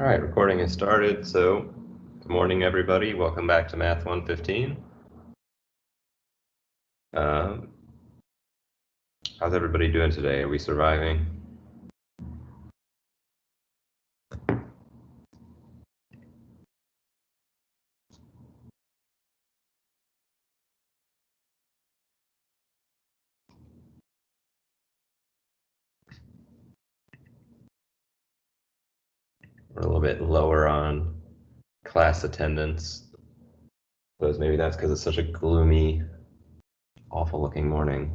All right, recording has started. So, good morning, everybody. Welcome back to Math 115. How's everybody doing today? Are we surviving? We're a little bit lower on class attendance. Suppose maybe that's because it's such a gloomy, awful-looking morning.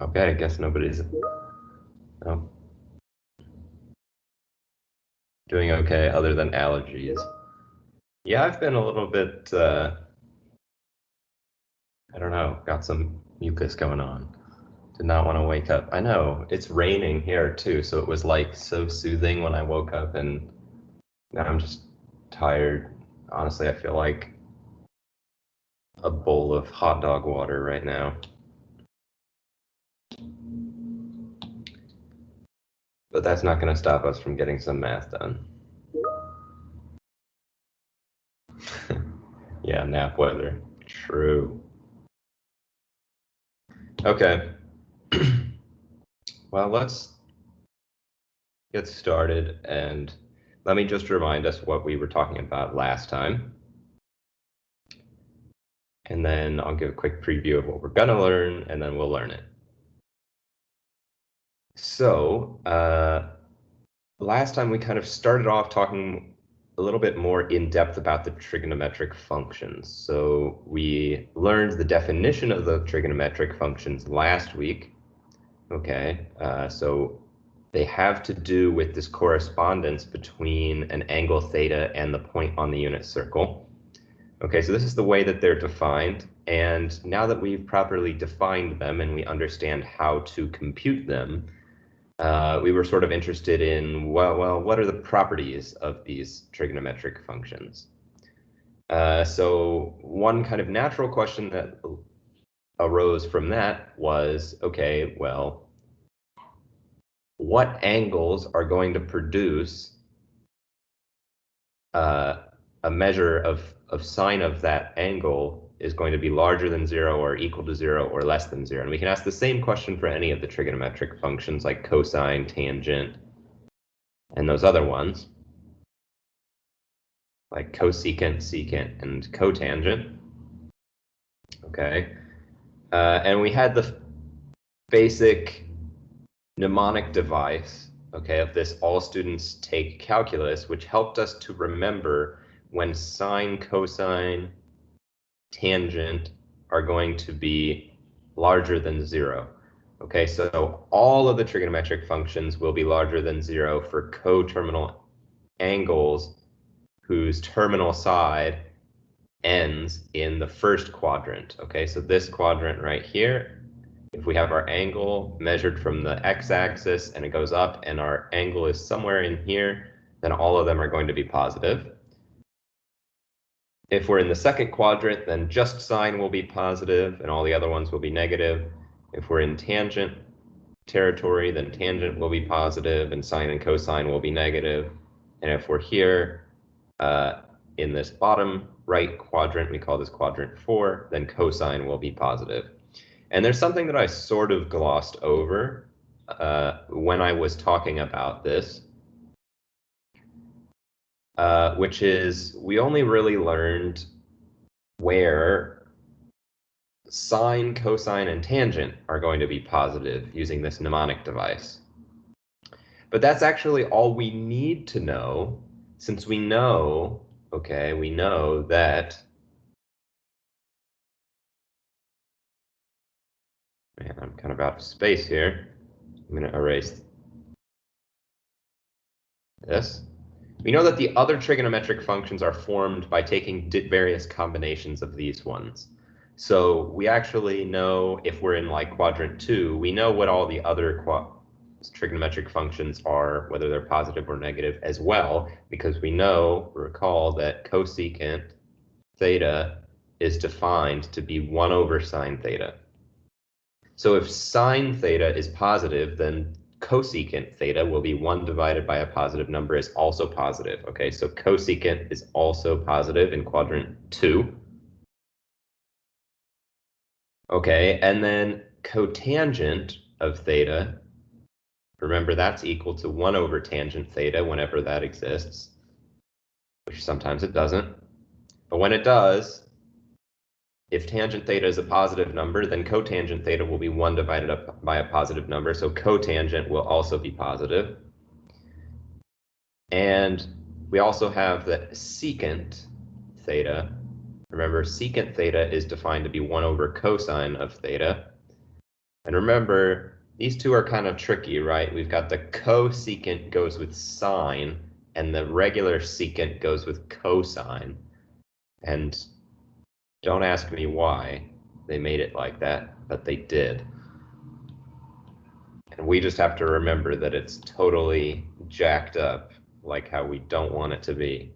Okay, I guess nobody's doing okay other than allergies. Yeah, I've been a little bit, I don't know, got some mucus going on. Did not want to wake up. I know, it's raining here too, so it was like so soothing when I woke up, and now I'm just tired. Honestly, I feel like a bowl of hot dog water right now. But that's not going to stop us from getting some math done. Yeah, nap weather. True. Okay. Well, let's get started, and let me just remind us what we were talking about last time. And then I'll give a quick preview of what we're going to learn, and then we'll learn it. So, last time we kind of started off talking a little bit more in depth about the trigonometric functions. So we learned the definition of the trigonometric functions last week. Okay, so they have to do with this correspondence between an angle theta and the point on the unit circle. Okay, so this is the way that they're defined. And now that we've properly defined them and we understand how to compute them, we were sort of interested in, well, what are the properties of these trigonometric functions? So one kind of natural question that arose from that was, okay, well, what angles are going to produce a measure of sine of that angle is going to be larger than 0 or equal to 0 or less than 0. And we can ask the same question for any of the trigonometric functions like cosine, tangent, and those other ones, like cosecant, secant, and cotangent. Okay. And we had the basic mnemonic device, okay, of this all students take calculus, which helped us to remember when sine, cosine, tangent are going to be larger than 0. Okay, so all of the trigonometric functions will be larger than 0 for coterminal angles whose terminal side ends in the first quadrant. Okay, so this quadrant right here, if we have our angle measured from the x-axis and it goes up and our angle is somewhere in here, then all of them are going to be positive. If we're in the second quadrant, then just sine will be positive and all the other ones will be negative. If we're in tangent territory, then tangent will be positive and sine and cosine will be negative. And if we're here in this bottom right quadrant, we call this quadrant 4, then cosine will be positive. And there's something that I sort of glossed over when I was talking about this, which is we only really learned where sine, cosine, and tangent are going to be positive using this mnemonic device. But that's actually all we need to know, since we know, okay, we know that, man, I'm kind of out of space here. I'm going to erase this. We know that the other trigonometric functions are formed by taking various combinations of these ones. So we actually know if we're in like quadrant 2, we know what all the other trigonometric functions are, whether they're positive or negative as well, because we know, recall that cosecant theta is defined to be 1 over sine theta. So if sine theta is positive, then cosecant theta will be 1 divided by a positive number is also positive. Okay, so cosecant is also positive in quadrant 2. Okay, and then cotangent of theta, remember that's equal to 1 over tangent theta whenever that exists, which sometimes it doesn't. But when it does, if tangent theta is a positive number, then cotangent theta will be 1 divided up by a positive number, so cotangent will also be positive. And we also have the secant theta. Remember, secant theta is defined to be 1 over cosine of theta. And remember, these two are kind of tricky, right? We've got the cosecant goes with sine, and the regular secant goes with cosine. And don't ask me why they made it like that, but they did. And we just have to remember that it's totally jacked up, like how we don't want it to be.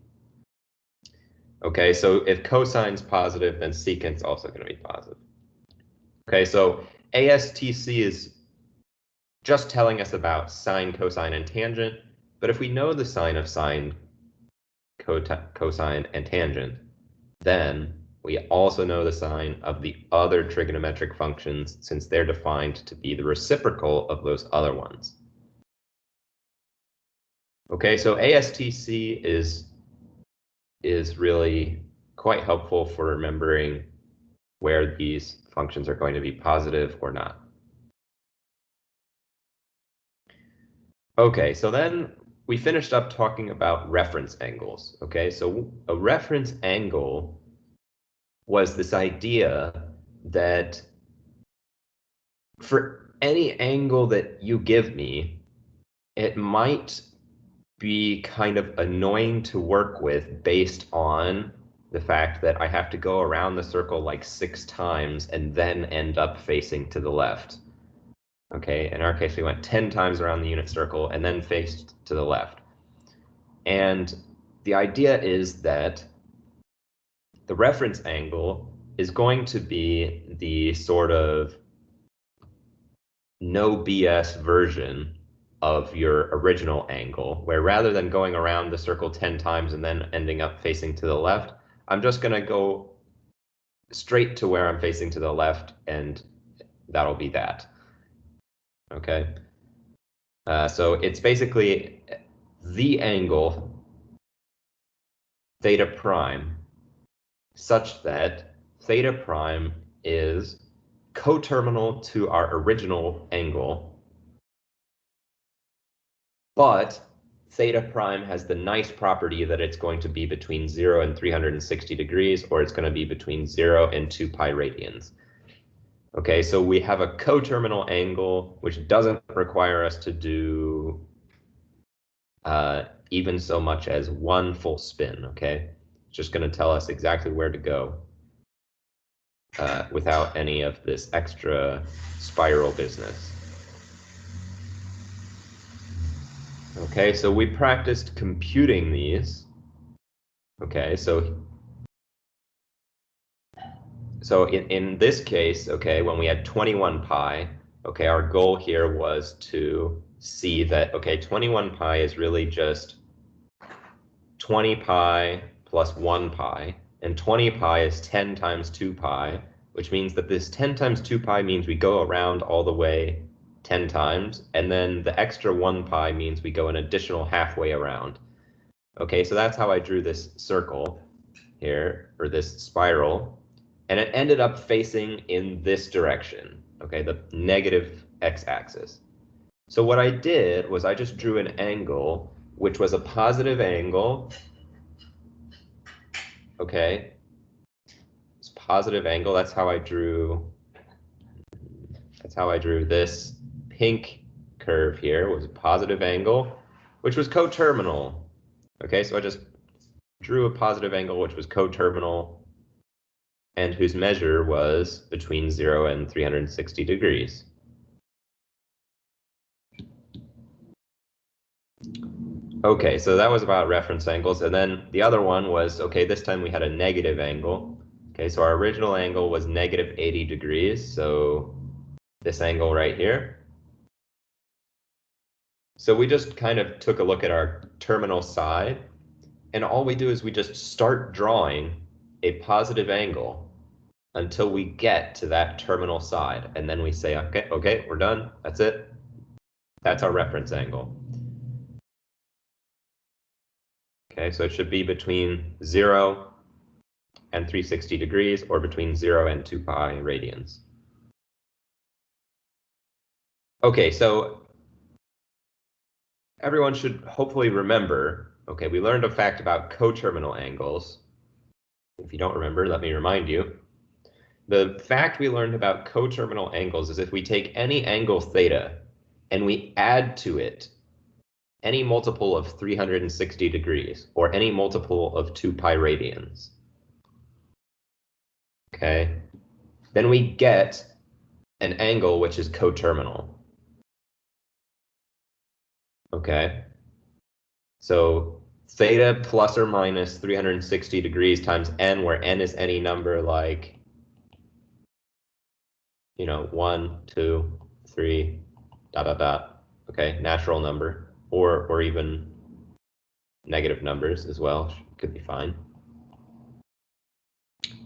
Okay, so if cosine's positive, then secant's also going to be positive. Okay, so ASTC is just telling us about sine, cosine, and tangent, but if we know the sign of sine, cosine, and tangent, then we also know the sign of the other trigonometric functions since they're defined to be the reciprocal of those other ones. Okay, so ASTC is really quite helpful for remembering where these functions are going to be positive or not. Okay, so then we finished up talking about reference angles. Okay, so a reference angle was this idea that for any angle that you give me, it might be kind of annoying to work with based on the fact that I have to go around the circle like 6 times and then end up facing to the left. Okay, in our case, we went 10 times around the unit circle and then faced to the left. And the idea is that the reference angle is going to be the sort of no BS version of your original angle, where rather than going around the circle 10 times and then ending up facing to the left, I'm just going to go straight to where I'm facing to the left, and that'll be that. Okay? So it's basically the angle theta prime such that theta prime is coterminal to our original angle, but theta prime has the nice property that it's going to be between 0 and 360 degrees, or it's going to be between 0 and 2 pi radians. Okay, so we have a coterminal angle, which doesn't require us to do even so much as 1 full spin, okay? It's just going to tell us exactly where to go without any of this extra spiral business. Okay, so we practiced computing these. Okay, so in this case, okay, when we had 21 pi, okay, our goal here was to see that, okay, 21 pi is really just 20 pi plus 1 pi, and 20 pi is 10 times 2 pi, which means that this 10 times 2 pi means we go around all the way 10 times, and then the extra 1 pi means we go an additional halfway around. Okay, so that's how I drew this circle here, or this spiral, and it ended up facing in this direction, okay, the negative x-axis. So what I did was I just drew an angle, which was a positive angle, okay, it's positive angle, that's how I drew this pink curve here, was a positive angle, which was coterminal. Okay, so I just drew a positive angle which was coterminal and whose measure was between 0 and 360 degrees. Okay, so that was about reference angles, and then the other one was, okay, this time we had a negative angle. Okay, so our original angle was negative 80 degrees, so this angle right here. So we just kind of took a look at our terminal side, and all we do is we just start drawing a positive angle until we get to that terminal side, and then we say, okay, we're done, that's it. That's our reference angle. Okay, so it should be between 0 and 360 degrees, or between 0 and 2 pi radians. Okay, so everyone should hopefully remember, okay, we learned a fact about coterminal angles. If you don't remember, let me remind you. The fact we learned about coterminal angles is if we take any angle theta and we add to it any multiple of 360 degrees or any multiple of 2 pi radians, okay, then we get an angle which is coterminal. Okay, so theta plus or minus 360 degrees times n, where n is any number like, 1, 2, 3, ... Okay, natural number, or even negative numbers as well, could be fine.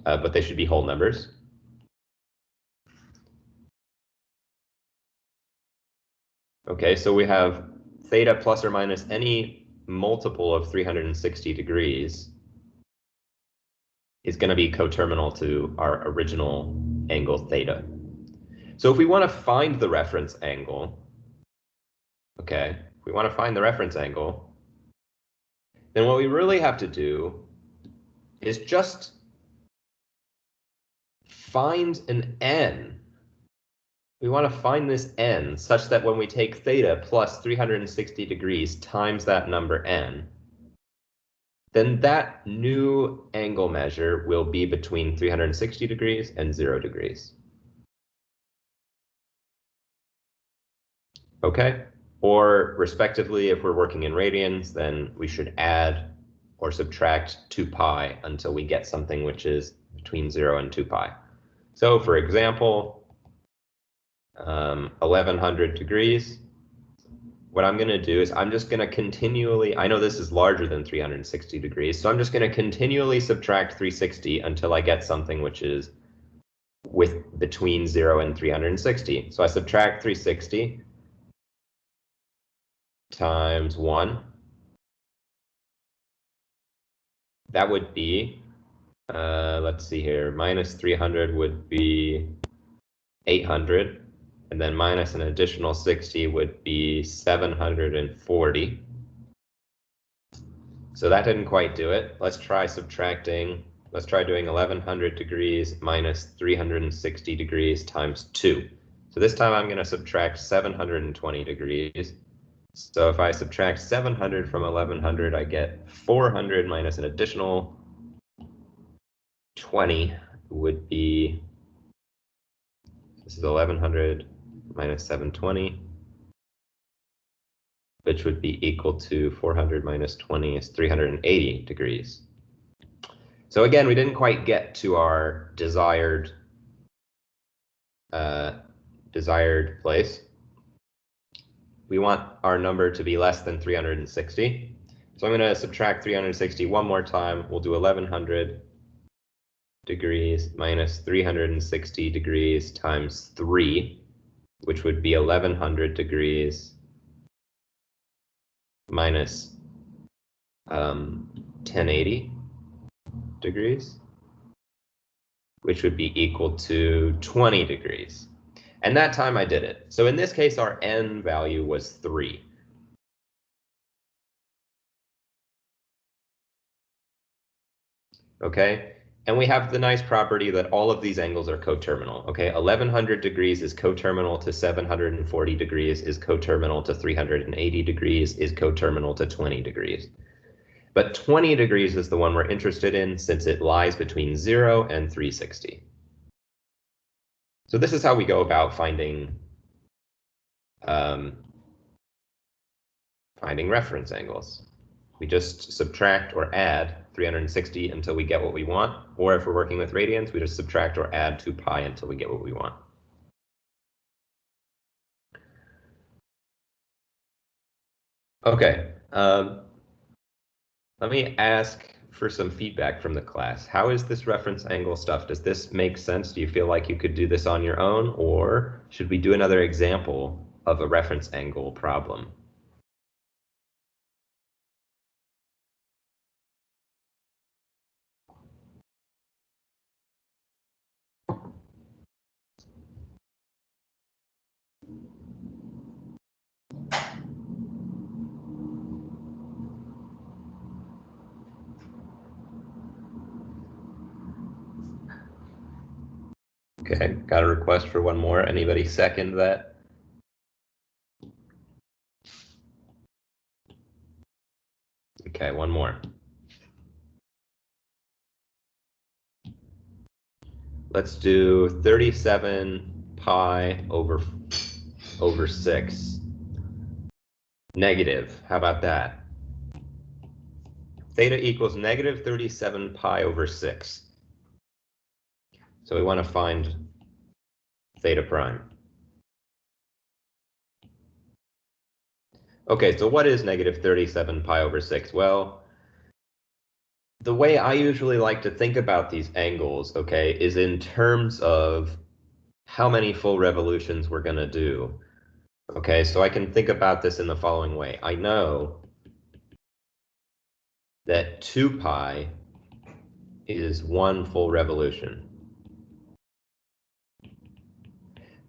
But they should be whole numbers. Okay, so we have theta plus or minus any multiple of 360 degrees is going to be coterminal to our original angle theta. So if we want to find the reference angle, okay, if we want to find the reference angle, then what we really have to do is just find an n. We want to find this n such that when we take theta plus 360 degrees times that number n, then that new angle measure will be between 360 degrees and 0 degrees. Okay? Or respectively, if we're working in radians, then we should add or subtract 2 pi until we get something which is between 0 and 2 pi. So for example, 1100 degrees. What I'm going to do is I'm just going to continually, I know this is larger than 360 degrees, so I'm just going to continually subtract 360 until I get something which is between 0 and 360. So I subtract 360 times 1. That would be, let's see here, minus 300 would be 800. And then minus an additional 60 would be 740. So that didn't quite do it. Let's try subtracting. Let's try doing 1100 degrees minus 360 degrees times 2. So this time I'm going to subtract 720 degrees. So if I subtract 700 from 1100, I get 400 minus an additional 20 would be, this is 1100 minus 720, which would be equal to 400 minus 20 is 380 degrees. So again, we didn't quite get to our desired place. We want our number to be less than 360. So I'm going to subtract 360 one more time. We'll do 1100 degrees minus 360 degrees times 3, which would be 1100 degrees minus 1080 degrees, which would be equal to 20 degrees. And that time I did it. So in this case, our n value was 3. Okay? And we have the nice property that all of these angles are coterminal. Okay, 1100 degrees is coterminal to 740 degrees, is coterminal to 380 degrees, is coterminal to 20 degrees. But 20 degrees is the one we're interested in since it lies between 0 and 360. So this is how we go about finding reference angles. We just subtract or add 360 until we get what we want, or if we're working with radians, we just subtract or add 2 pi until we get what we want. Okay. Let me ask for some feedback from the class. How is this reference angle stuff? Does this make sense? Do you feel like you could do this on your own, or should we do another example of a reference angle problem? Okay, got a request for one more. Anybody second that? Okay, one more. Let's do 37 pi over 6. Negative. How about that? Theta equals negative 37 pi over 6. So we want to find theta prime. Okay, so what is negative 37 pi over 6? Well, the way I usually like to think about these angles, okay, is in terms of how many full revolutions we're going to do. Okay, so I can think about this in the following way. I know that 2 pi is 1 full revolution.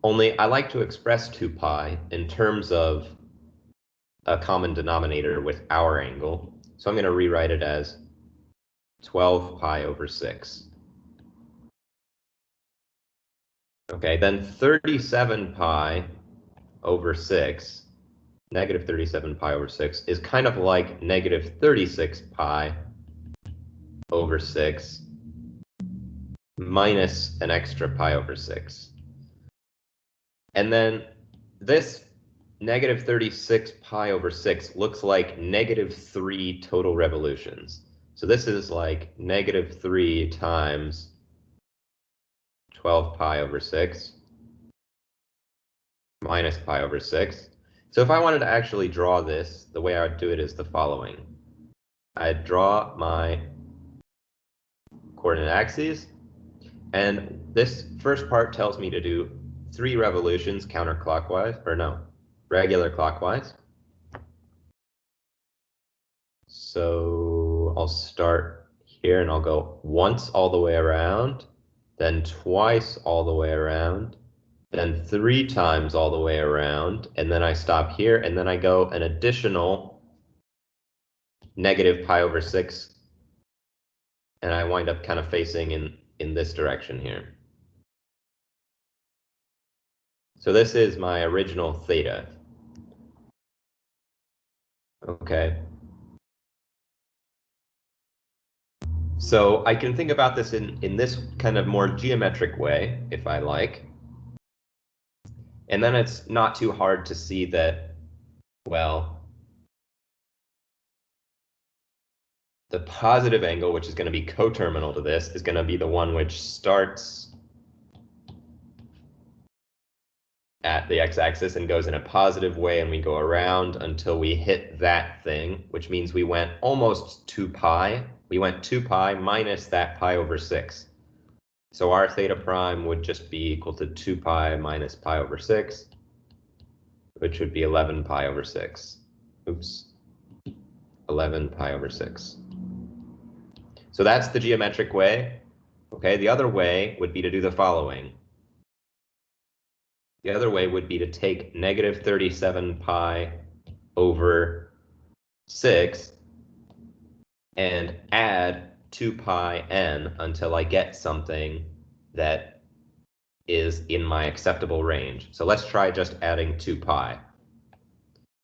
Only I like to express 2 pi in terms of a common denominator with our angle. So I'm going to rewrite it as 12 pi over 6. Okay, then 37 pi over 6, negative 37 pi over 6, is kind of like negative 36 pi over 6 minus an extra pi over 6. And then this negative 36 pi over 6 looks like negative 3 total revolutions. So this is like negative 3 times 12 pi over 6 minus pi over 6. So if I wanted to actually draw this, the way I would do it is the following. I'd draw my coordinate axes, and this first part tells me to do 3 revolutions counterclockwise, or no, regular clockwise. So I'll start here and I'll go once all the way around, then twice all the way around, then 3 times all the way around, and then I stop here, and then I go an additional negative pi over 6, and I wind up kind of facing in this direction here. So this is my original theta. Okay. So I can think about this in this kind of more geometric way, if I like. And then it's not too hard to see that, well, the positive angle, which is going to be coterminal to this, is going to be the one which starts at the x-axis and goes in a positive way, and we go around until we hit that thing, which means we went almost 2 pi. We went 2 pi minus that pi over 6. So our theta prime would just be equal to 2 pi minus pi over 6, which would be 11 pi over 6. Oops. 11 pi over 6. So that's the geometric way. Okay, the other way would be to do the following. The other way would be to take negative 37 pi over 6 and add 2 pi n until I get something that is in my acceptable range. So let's try just adding 2 pi.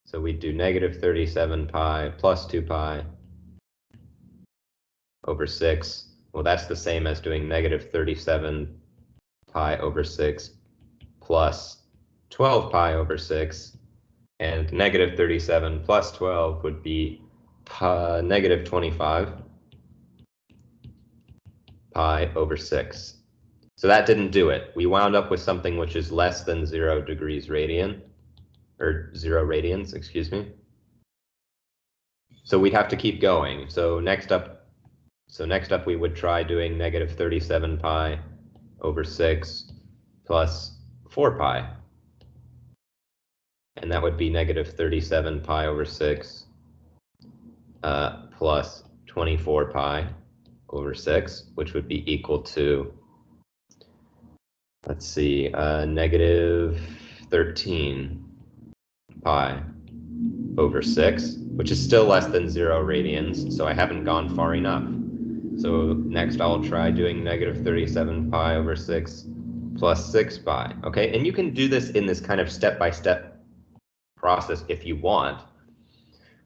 So we do negative 37 pi plus 2 pi over 6. Well, that's the same as doing negative 37 pi over 6 plus 12 pi over 6. And negative 37 plus 12 would be negative 25 pi over 6. So that didn't do it. We wound up with something which is less than 0 degrees radian, or 0 radians, excuse me. So we'd have to keep going. So next up we would try doing negative 37 pi over 6 plus 4 pi. And that would be negative 37 pi over 6 plus 24 pi over 6, which would be equal to, let's see, negative 13 pi over 6, which is still less than 0 radians, so I haven't gone far enough. So next I'll try doing negative 37 pi over 6 plus 6 pi. Okay, and you can do this in this kind of step-by-step process if you want.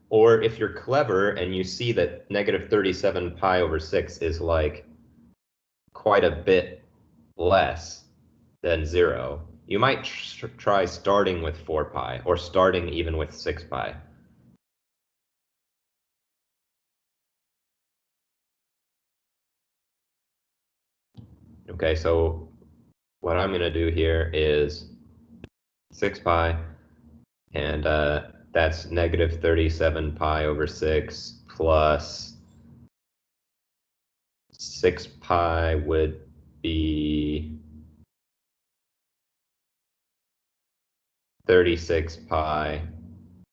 Or if you're clever and you see that negative 37 pi over 6 is like quite a bit less than 0, you might try starting with 4 pi or starting even with 6 pi. Okay, so what I'm going to do here is 6 pi, and that's negative 37 pi over 6 plus 6 pi would be 36 pi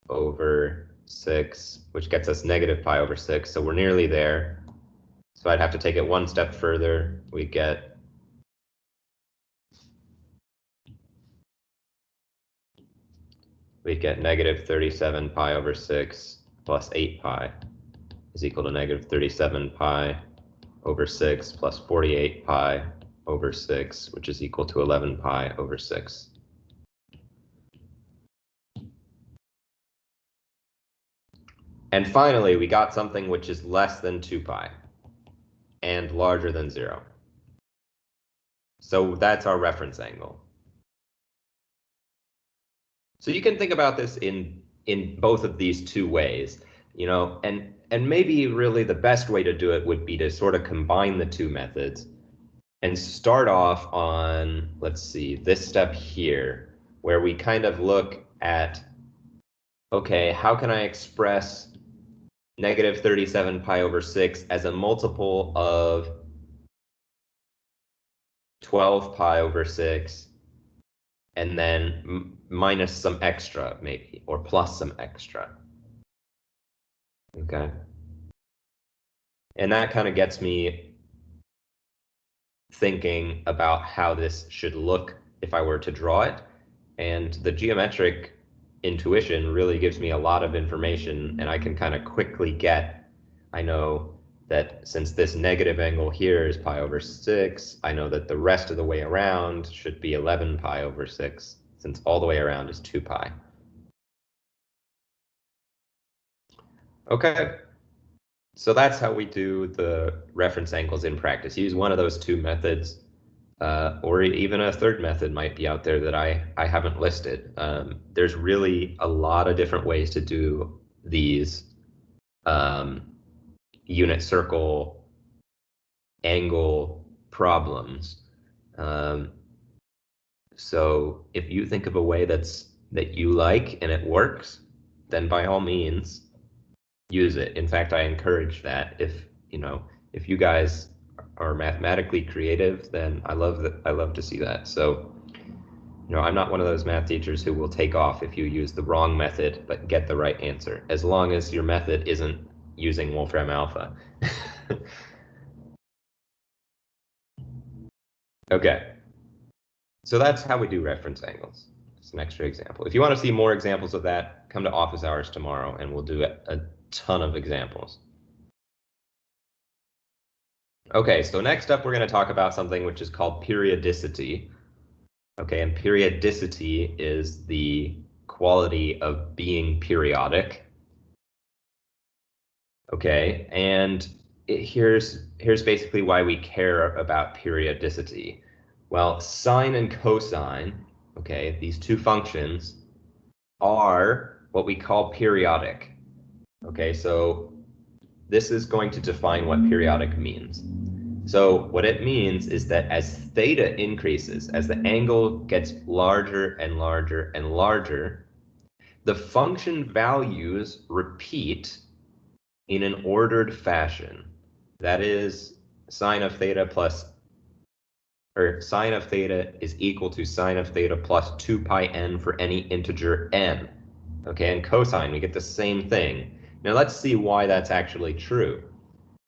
over 6, which gets us negative pi over 6, so we're nearly there. So I'd have to take it one step further. We get negative 37 pi over 6 plus 8 pi is equal to negative 37 pi over 6 plus 48 pi over 6, which is equal to 11 pi over 6. And finally, we got something which is less than 2 pi and larger than 0. So that's our reference angle. So you can think about this in both of these two ways, you know, and maybe really the best way to do it would be to sort of combine the two methods and start off on, let's see, this step here, where we kind of look at, okay, how can I express negative 37 pi over 6 as a multiple of 12 pi over 6, and then minus some extra, maybe, or plus some extra. Okay. And that kind of gets me thinking about how this should look if I were to draw it. And the geometric intuition really gives me a lot of information, and I can kind of quickly get, I know that since this negative angle here is pi over 6, I know that the rest of the way around should be 11 pi over 6, since all the way around is 2 pi. Okay, so that's how we do the reference angles in practice. Use one of those two methods, or even a third method might be out there that I haven't listed. There's really a lot of different ways to do these unit circle angle problems. So if you think of a way that you like and it works, then by all means use it. In fact, I encourage that. If you guys are mathematically creative, then I love to see that. So, I'm not one of those math teachers who will take off if you use the wrong method but get the right answer, as long as your method isn't using Wolfram alpha. Okay, so that's how we do reference angles. It's an extra example. If you want to see more examples of that, come to office hours tomorrow and we'll do a ton of examples. Okay, so next up we're going to talk about something which is called periodicity. Okay, and periodicity is the quality of being periodic. Okay, and here's basically why we care about periodicity. Well, sine and cosine, okay, these two functions are what we call periodic. Okay, so this is going to define what periodic means. So what it means is that as theta increases, as the angle gets larger and larger and larger, the function values repeat in an ordered fashion. That is sine of theta plus, or sine of theta is equal to sine of theta plus 2 pi n for any integer n. Okay, and cosine, we get the same thing. Now let's see why that's actually true.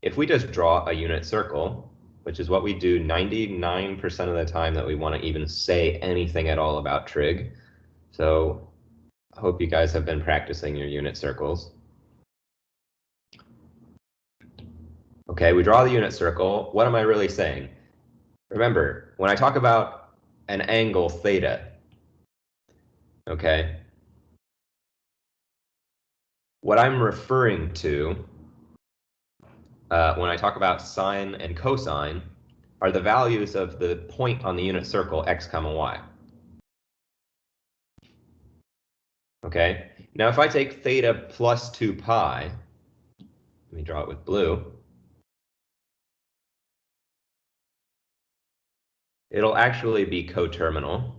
If we just draw a unit circle, which is what we do 99% of the time that we want to even say anything at all about trig. So I hope you guys have been practicing your unit circles. Okay, we draw the unit circle. What am I really saying? Remember, when I talk about an angle theta, okay, what I'm referring to when I talk about sine and cosine are the values of the point on the unit circle x comma y. Okay, now if I take theta plus 2 pi, let me draw it with blue, it'll actually be coterminal.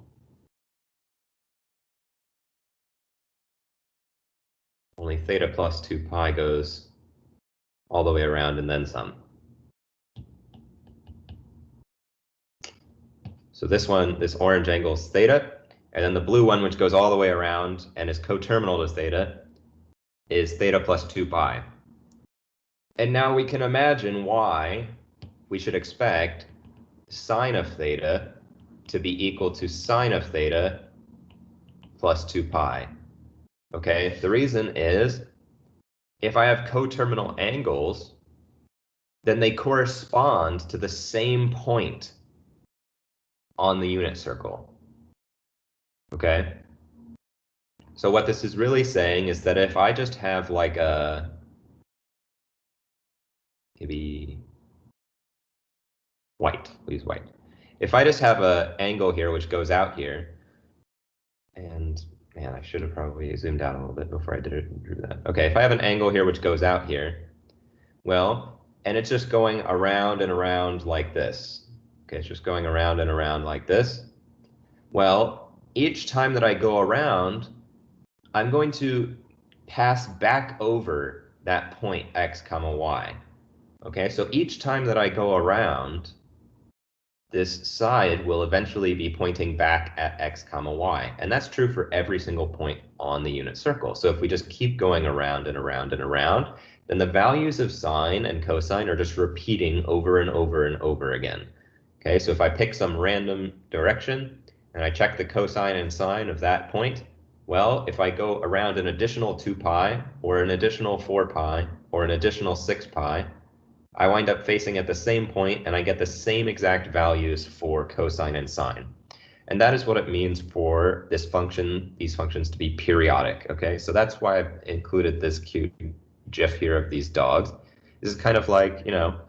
Only theta plus 2 pi goes all the way around and then some. So this one, this orange angle is theta, and then the blue one, which goes all the way around and is coterminal to theta, is theta plus 2 pi. And now we can imagine why we should expect sine of theta to be equal to sine of theta plus 2 pi. Okay, the reason is if I have coterminal angles, then they correspond to the same point on the unit circle. Okay? So what this is really saying is that if I just have like a, maybe white, please white. If I just have an angle here which goes out here, and man, I should have probably zoomed out a little bit before I drew that. Okay, if I have an angle here which goes out here, well, and it's just going around and around like this. Okay, it's just going around and around like this. Well, each time that I go around, I'm going to pass back over that point x comma y. Okay, so each time that I go around, this side will eventually be pointing back at x comma y. And that's true for every single point on the unit circle. So if we just keep going around and around and around, then the values of sine and cosine are just repeating over and over and over again. Okay, so if I pick some random direction and I check the cosine and sine of that point, well, if I go around an additional 2 pi or an additional 4 pi or an additional 6 pi, I wind up facing at the same point and I get the same exact values for cosine and sine. And that is what it means for this function, these functions to be periodic, okay? So that's why I've included this cute GIF here of these dogs. This is kind of like, you know,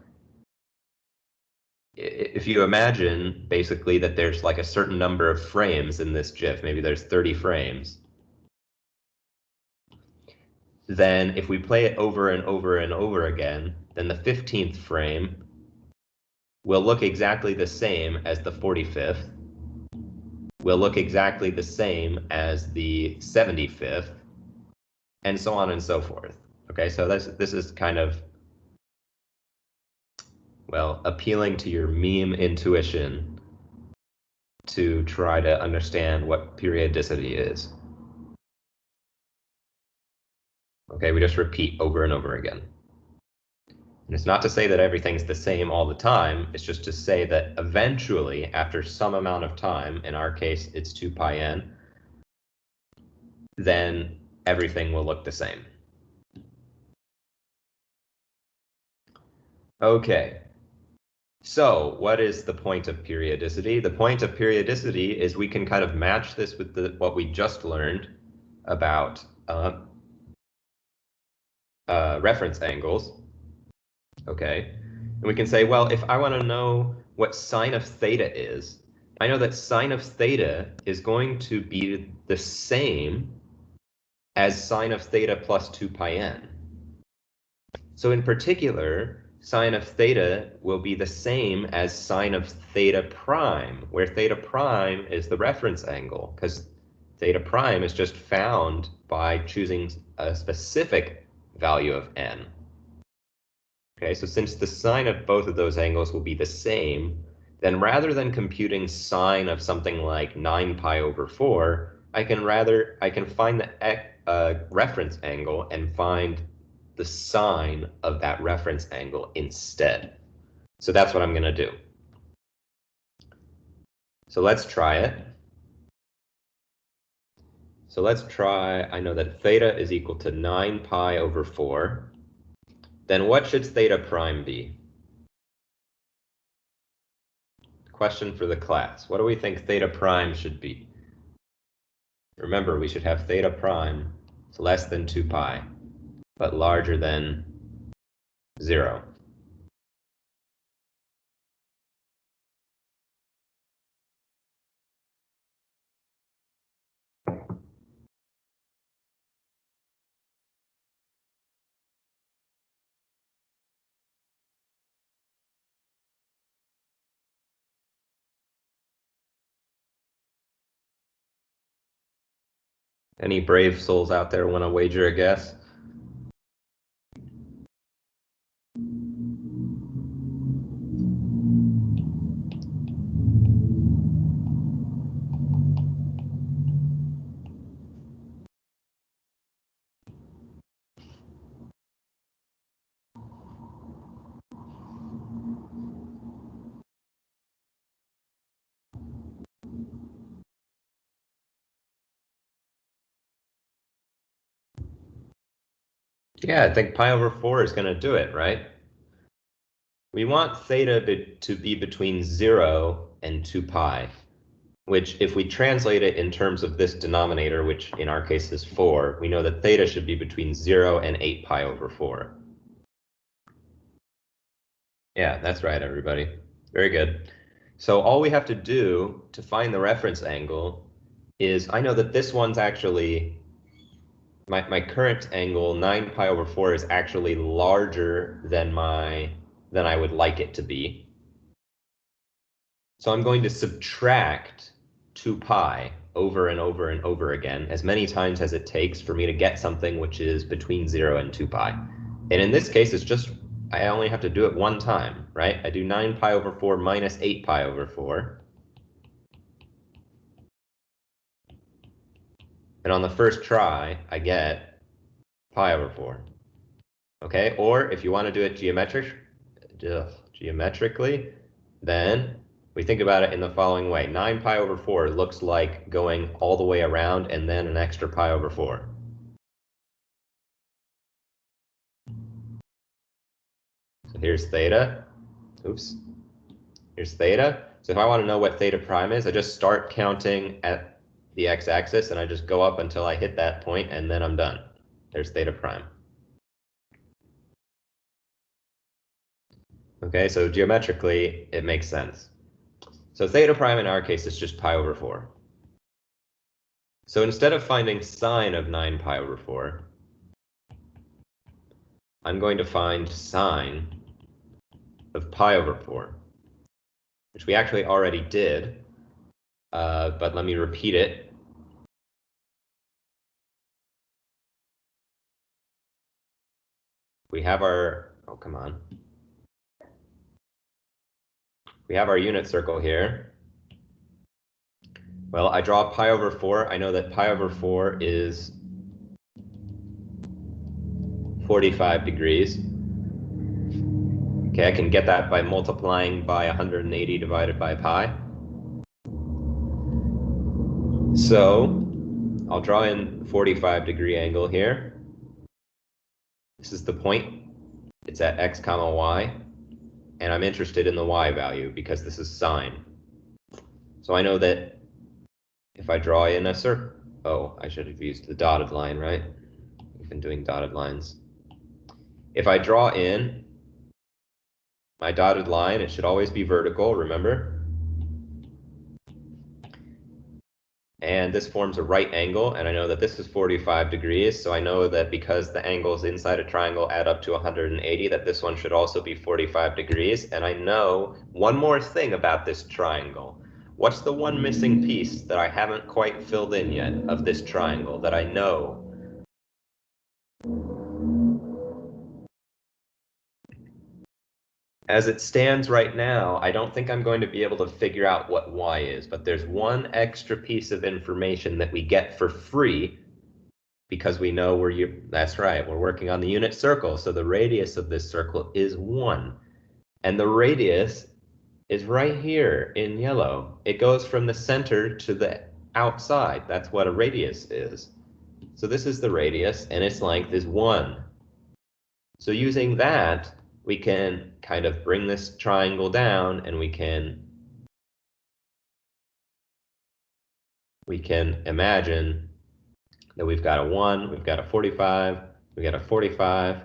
if you imagine basically that there's like a certain number of frames in this GIF, maybe there's 30 frames, then if we play it over and over and over again, then the 15th frame will look exactly the same as the 45th, will look exactly the same as the 75th, and so on and so forth. Okay, so this is kind of, well, appealing to your meme intuition to try to understand what periodicity is. Okay, we just repeat over and over again. And it's not to say that everything's the same all the time, it's just to say that eventually, after some amount of time, in our case it's 2 pi n, then everything will look the same. Okay, so what is the point of periodicity? The point of periodicity is we can kind of match this with what we just learned about reference angles. Okay, and we can say, well, if I want to know what sine of theta is, I know that sine of theta is going to be the same as sine of theta plus 2 pi n. So in particular, sine of theta will be the same as sine of theta prime, where theta prime is the reference angle, because theta prime is just found by choosing a specific value of n. Okay, so since the sine of both of those angles will be the same, then rather than computing sine of something like 9 pi over 4, I can find the reference angle and find the sine of that reference angle instead. So that's what I'm going to do. So let's try it. So let's try, I know that theta is equal to 9 pi over 4. Then what should theta prime be? Question for the class. What do we think theta prime should be? Remember, we should have theta prime is less than 2 pi, but larger than 0. Any brave souls out there want to wager a guess? Yeah, I think pi over 4 is going to do it, right? We want theta to be between 0 and 2 pi, which if we translate it in terms of this denominator, which in our case is 4, we know that theta should be between 0 and 8 pi over 4. Yeah, that's right, everybody. Very good. So all we have to do to find the reference angle is, I know that this one's actually, my current angle, 9 pi over 4, is actually larger than I would like it to be. So I'm going to subtract 2 pi over and over and over again, as many times as it takes for me to get something which is between 0 and 2 pi. And in this case, it's just, I only have to do it one time, right? I do 9 pi over 4 minus 8 pi over 4. And on the first try, I get pi over 4. Okay, or if you want to do it geometrically, then we think about it in the following way. 9 pi over 4 looks like going all the way around and then an extra pi over 4. So here's theta. Oops. Here's theta. So if I want to know what theta prime is, I just start counting at the x-axis and I just go up until I hit that point and then I'm done. There's theta prime. Okay, so geometrically, it makes sense. So theta prime in our case is just pi over 4. So instead of finding sine of 9 pi over 4, I'm going to find sine of pi over 4, which we actually already did, but let me repeat it. We have our, oh, come on. We have our unit circle here. Well, I draw pi over 4. I know that pi over 4 is 45 degrees. Okay, I can get that by multiplying by 180 divided by pi. So I'll draw in 45-degree angle here. This is the point. It's at x comma y. And I'm interested in the y value because this is sine. So I know that if I draw in a circle, oh, I should have used the dotted line, right? We've been doing dotted lines. If I draw in my dotted line, it should always be vertical, remember? And this forms a right angle, and I know that this is 45 degrees, so I know that because the angles inside a triangle add up to 180, that this one should also be 45 degrees. And I know one more thing about this triangle. What's the one missing piece that I haven't quite filled in yet of this triangle that I know? as it stands right now, I don't think I'm going to be able to figure out what y is, but there's one extra piece of information that we get for free because we know that's right, we're working on the unit circle, so the radius of this circle is 1. And the radius is right here in yellow. It goes from the center to the outside. That's what a radius is. So this is the radius, and its length is 1. So using that, we can kind of bring this triangle down, and we can imagine that we've got a 1, we've got a 45, we've got a 45,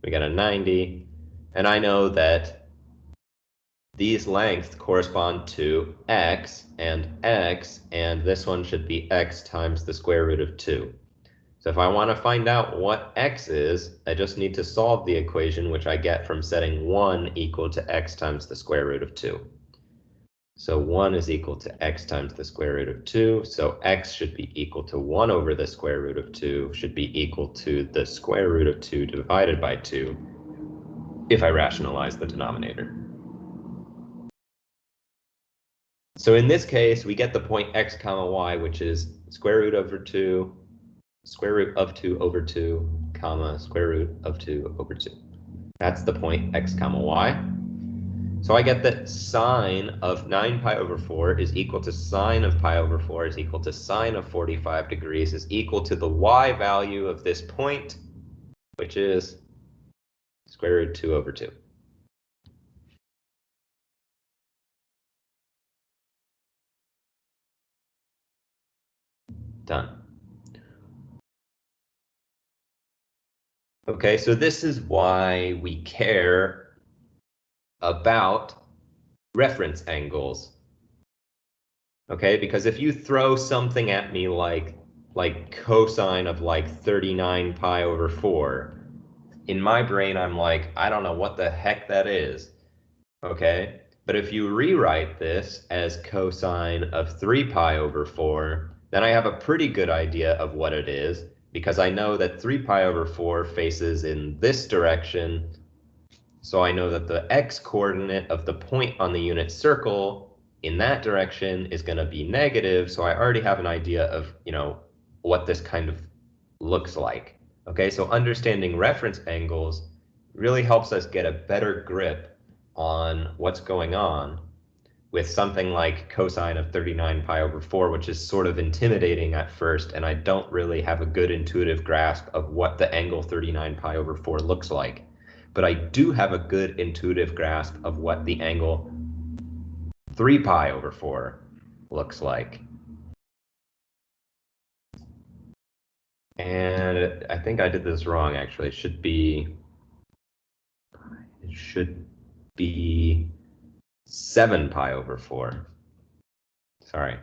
we got a 90, and I know that these lengths correspond to x, and this one should be x times the square root of 2. So if I want to find out what x is, I just need to solve the equation, which I get from setting 1 equal to x times the square root of 2. So 1 is equal to x times the square root of 2. So x should be equal to 1 over the square root of 2, should be equal to the square root of 2 divided by 2 if I rationalize the denominator. So in this case, we get the point x comma y, which is square root of 2 over 2, comma, square root of 2 over 2. That's the point x comma y. So I get that sine of 9 pi over 4 is equal to sine of pi over 4 is equal to sine of 45 degrees is equal to the y value of this point, which is square root 2 over 2. Done. Okay, so this is why we care about reference angles. Okay, because if you throw something at me like cosine of like 39 pi over 4, in my brain I'm like, I don't know what the heck that is. Okay, but if you rewrite this as cosine of 3 pi over 4, then I have a pretty good idea of what it is, because I know that 3 pi over 4 faces in this direction, so I know that the x-coordinate of the point on the unit circle in that direction is going to be negative, so I already have an idea of, what this kind of looks like. Okay, so understanding reference angles really helps us get a better grip on what's going on with something like cosine of 39 pi over 4, which is sort of intimidating at first, and I don't really have a good intuitive grasp of what the angle 39 pi over 4 looks like. But I do have a good intuitive grasp of what the angle 3 pi over 4 looks like. And I think I did this wrong, actually. It should be 7 pi over 4. Sorry.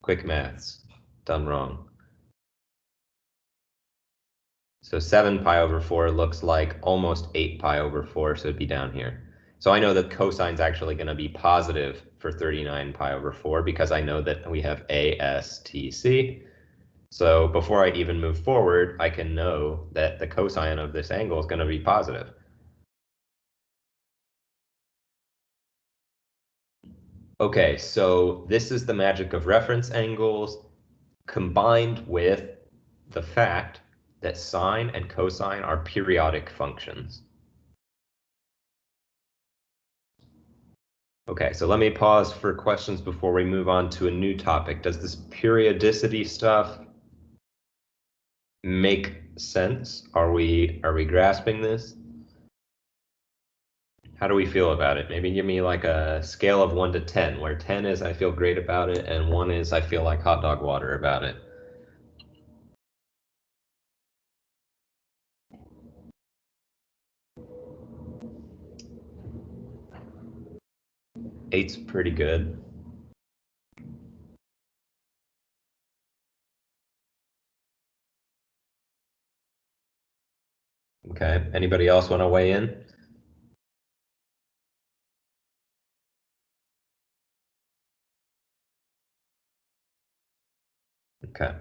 Quick maths, done wrong. So 7 pi over 4 looks like almost 8 pi over 4, so it'd be down here. So I know that cosine's actually going to be positive for 39 pi over 4 because I know that we have ASTC. So before I even move forward, I can know that the cosine of this angle is going to be positive. Okay, so this is the magic of reference angles combined with the fact that sine and cosine are periodic functions. Okay, so let me pause for questions before we move on to a new topic. Does this periodicity stuff make sense? Are we grasping this? How do we feel about it? Maybe give me like a scale of 1 to 10, where 10 is I feel great about it, and 1 is I feel like hot dog water about it. 8's pretty good. Okay, anybody else want to weigh in? Okay.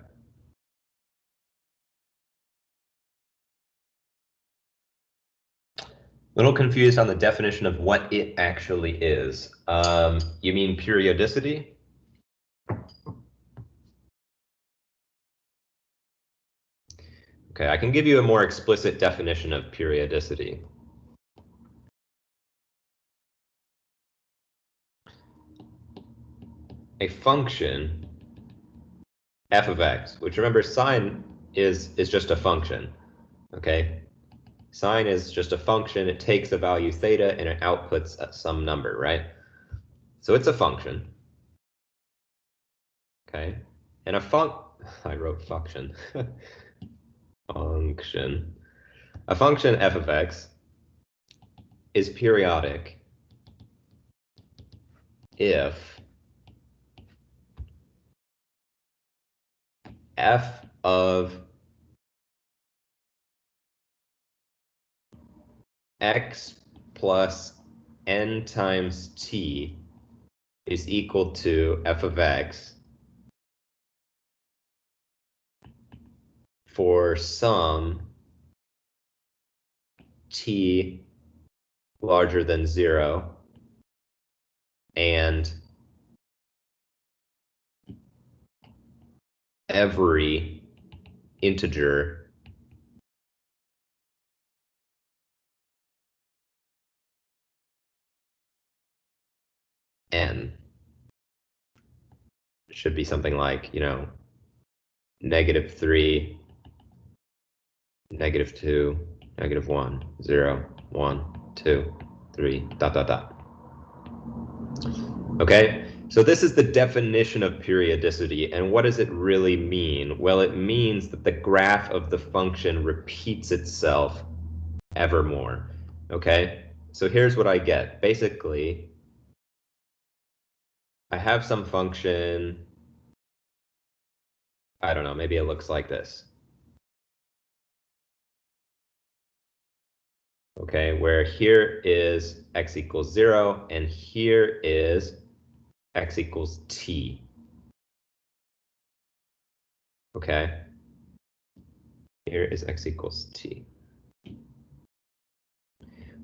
Little confused on the definition of what it actually is. You mean periodicity? Okay, I can give you a more explicit definition of periodicity. A function f of x, which remember sine is just a function, okay? Sine is just a function. It takes a value theta and it outputs some number, right? So it's a function, okay? And I wrote function. Function. A function f of x is periodic if f of x plus n times t is equal to f of x for some t larger than 0 and every integer n. Should be something like, -3, -2, -1, 0, 1, 2, 3, ... Okay, so this is the definition of periodicity, and what does it really mean? Well, it means that the graph of the function repeats itself evermore. Okay, so here's what I get. Basically, I have some function, I don't know, maybe it looks like this. Okay, where here is x equals 0, and here is x equals t. Okay, here is x equals t.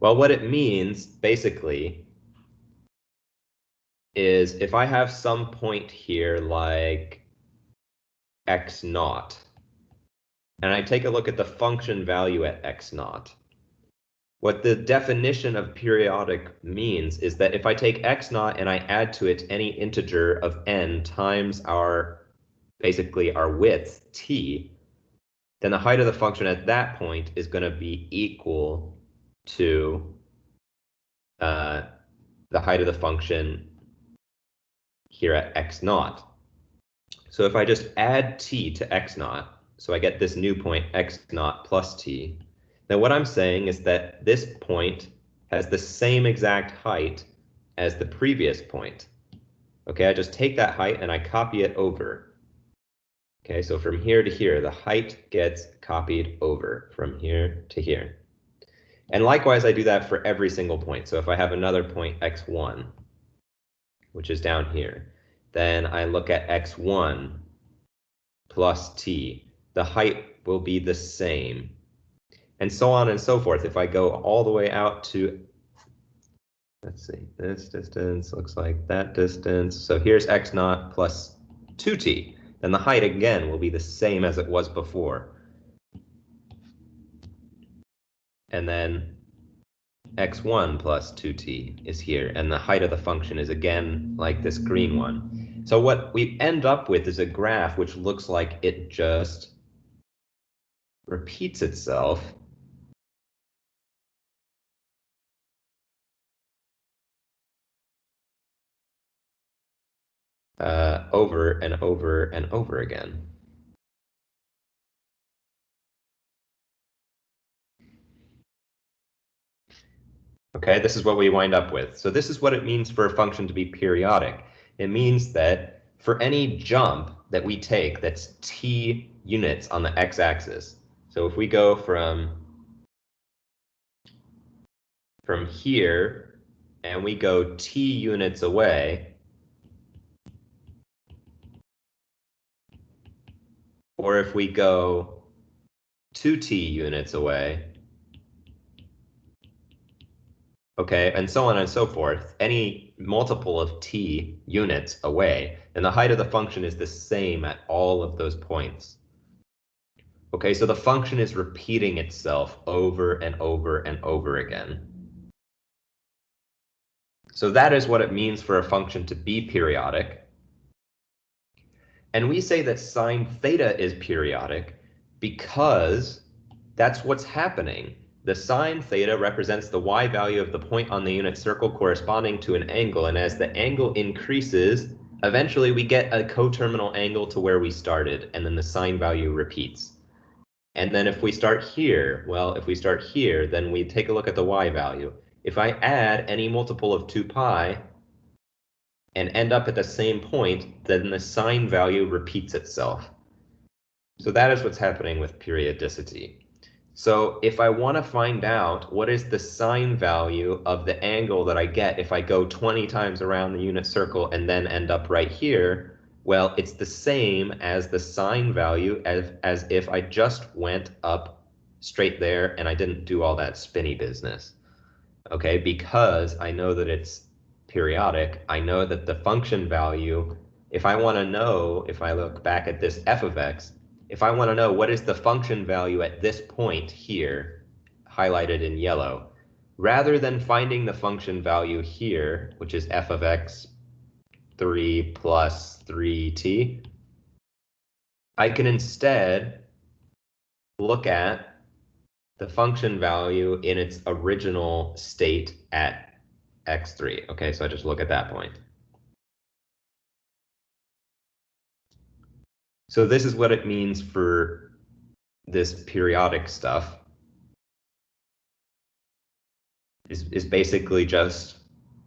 Well, what it means, basically, is if I have some point here like x naught, and I take a look at the function value at x naught, what the definition of periodic means is that if I take x naught and I add to it any integer of n times basically our width, t, then the height of the function at that point is going to be equal to the height of the function here at x naught. So if I just add t to x naught, so I get this new point x naught plus t, then what I'm saying is that this point has the same exact height as the previous point. Okay, I just take that height and I copy it over. Okay, so from here to here, the height gets copied over from here to here. And likewise, I do that for every single point. So if I have another point x1, which is down here, then I look at x1 plus t. The height will be the same. And so on and so forth. If I go all the way out to, let's see, this distance looks like that distance. So here's x naught plus 2t. Then the height again will be the same as it was before. And then x1 plus 2t is here, and the height of the function is again like this green one. So what we end up with is a graph which looks like it just repeats itself over and over and over again. Okay, this is what we wind up with. So this is what it means for a function to be periodic. It means that for any jump that we take that's t units on the x-axis, so if we go from here and we go t units away, or if we go 2t units away, okay, and so on and so forth, any multiple of t units away, and the height of the function is the same at all of those points. Okay, so the function is repeating itself over and over and over again. So that is what it means for a function to be periodic. And we say that sine theta is periodic because that's what's happening. The sine theta represents the y value of the point on the unit circle corresponding to an angle. And as the angle increases, eventually we get a coterminal angle to where we started, and then the sine value repeats. And then if we start here, well, if we start here, then we take a look at the y value. If I add any multiple of 2 pi and end up at the same point, then the sine value repeats itself. So that is what's happening with periodicity. So if I want to find out what is the sine value of the angle that I get if I go 20 times around the unit circle and then end up right here, well, it's the same as the sine value as if I just went up straight there and I didn't do all that spinny business. Okay, because I know that it's periodic, I know that the function value, if I want to know, if I look back at this f of x, if I want to know what is the function value at this point here, highlighted in yellow, rather than finding the function value here, which is f of x 3 plus 3t, I can instead look at the function value in its original state at x3. Okay, so I just look at that point. So this is what it means for this periodic stuff. Is basically just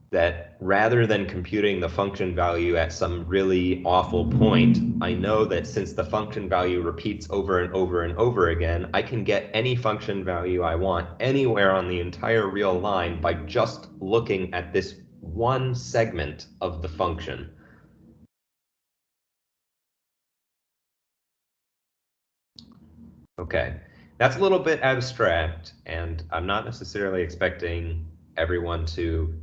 that rather than computing the function value at some really awful point, I know that since the function value repeats over and over and over again, I can get any function value I want anywhere on the entire real line by just looking at this one segment of the function. Okay, that's a little bit abstract, and I'm not necessarily expecting everyone to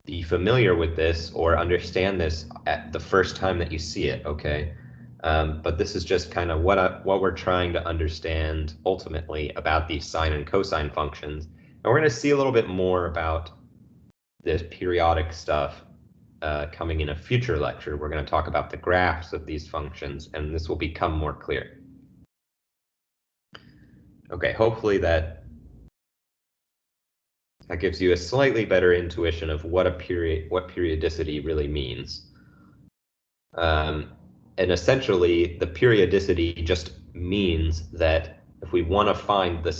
be familiar with this or understand this at the first time that you see it, okay? But this is just kind of what we're trying to understand ultimately about these sine and cosine functions. And we're going to see a little bit more about this periodic stuff coming in a future lecture. We're going to talk about the graphs of these functions, and this will become more clear. Okay, hopefully that gives you a slightly better intuition of what periodicity really means. And essentially, the periodicity just means that if we want to find the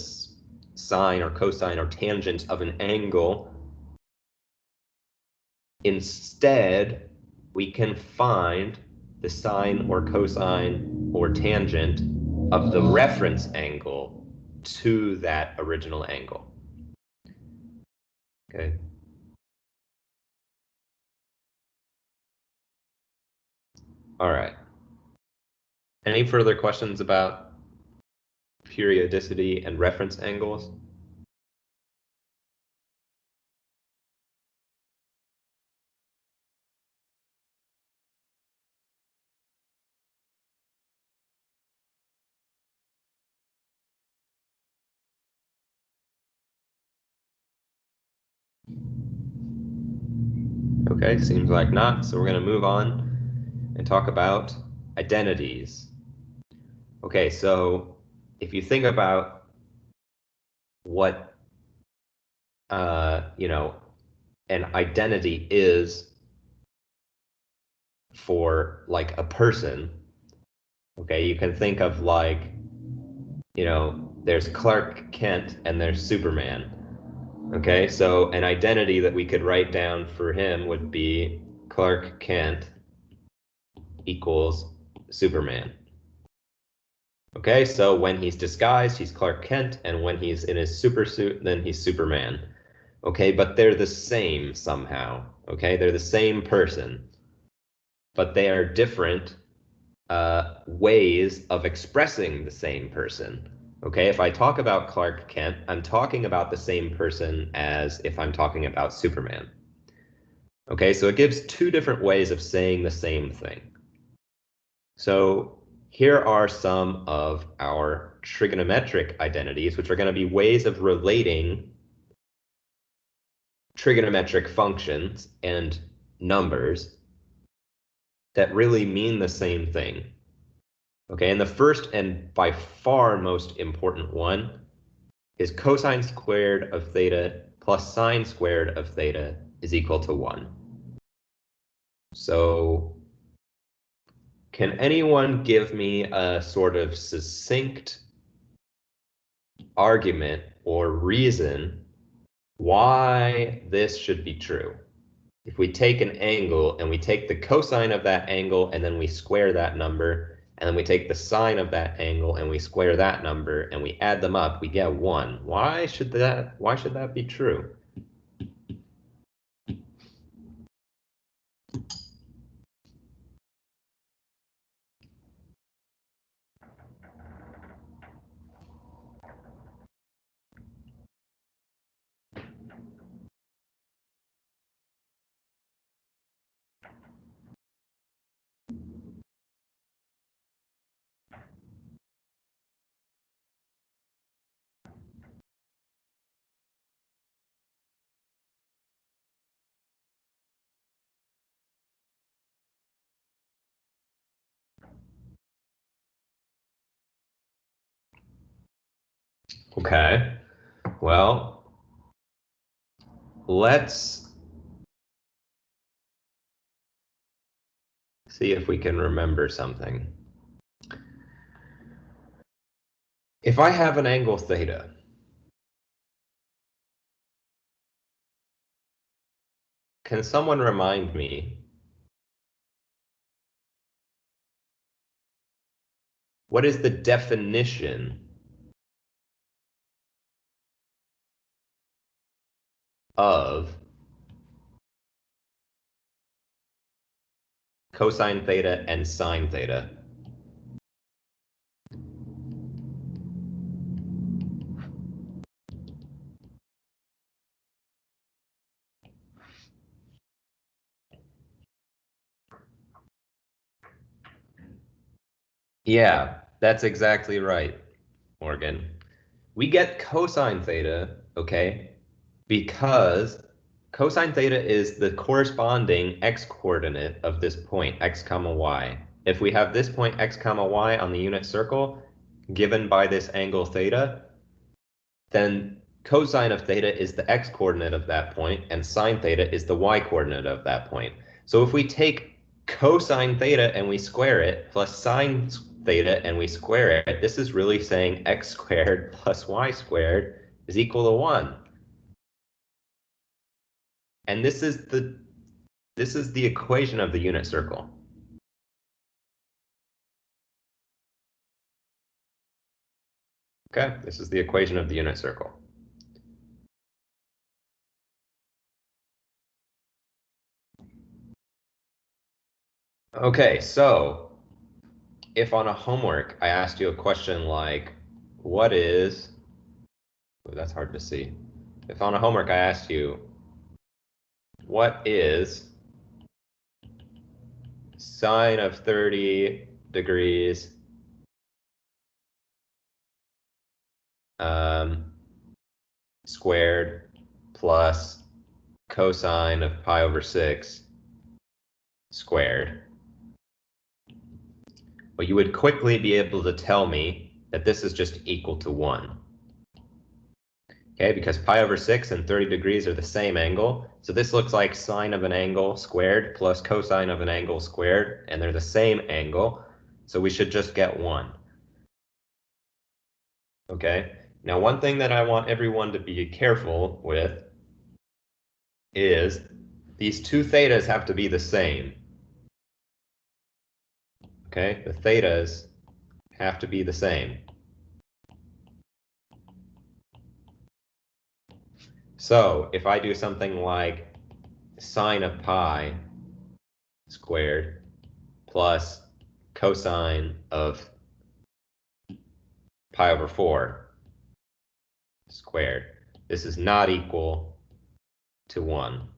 sine or cosine or tangent of an angle, instead, we can find the sine or cosine or tangent of the reference angle to that original angle. Okay. All right. Any further questions about periodicity and reference angles? Okay, seems like not. So we're going to move on and talk about identities. Okay, so if you think about what an identity is for like a person, okay, you can think of like, there's Clark Kent and there's Superman. Okay, so an identity that we could write down for him would be Clark Kent equals Superman. Okay, so when he's disguised, he's Clark Kent, and when he's in his super suit, then he's Superman. Okay, but they're the same somehow. Okay, they're the same person, but they are different ways of expressing the same person. Okay, if I talk about Clark Kent, I'm talking about the same person as if I'm talking about Superman. Okay, so it gives two different ways of saying the same thing. So here are some of our trigonometric identities, which are going to be ways of relating trigonometric functions and numbers that really mean the same thing. Okay, and the first and by far most important one is cosine squared of theta plus sine squared of theta is equal to 1. So can anyone give me a sort of succinct argument or reason why this should be true? If we take an angle and we take the cosine of that angle and then we square that number, and then we take the sine of that angle and we square that number and we add them up, we get 1. Why should that be true? Okay, well, let's see if we can remember something. If I have an angle theta, can someone remind me what is the definition of cosine theta and sine theta? Yeah, that's exactly right, Morgan. We get cosine theta, okay, because cosine theta is the corresponding x-coordinate of this point, x comma y. If we have this point, x comma y, on the unit circle, given by this angle theta, then cosine of theta is the x-coordinate of that point, and sine theta is the y-coordinate of that point. So if we take cosine theta and we square it, plus sine theta and we square it, this is really saying x squared plus y squared is equal to 1. And this is the equation of the unit circle. Okay, this is the equation of the unit circle. Okay, so if on a homework I asked you a question like, what is, oh, that's hard to see. If on a homework I asked you, what is sine of 30 degrees squared plus cosine of pi over 6 squared, well, you would quickly be able to tell me that this is just equal to 1. Okay, because pi over 6 and 30 degrees are the same angle. So this looks like sine of an angle squared plus cosine of an angle squared, and they're the same angle. So we should just get 1. Okay, now one thing that I want everyone to be careful with is these two thetas have to be the same. Okay, the thetas have to be the same. So if I do something like sine of pi squared plus cosine of pi over 4 squared. This is not equal to 1.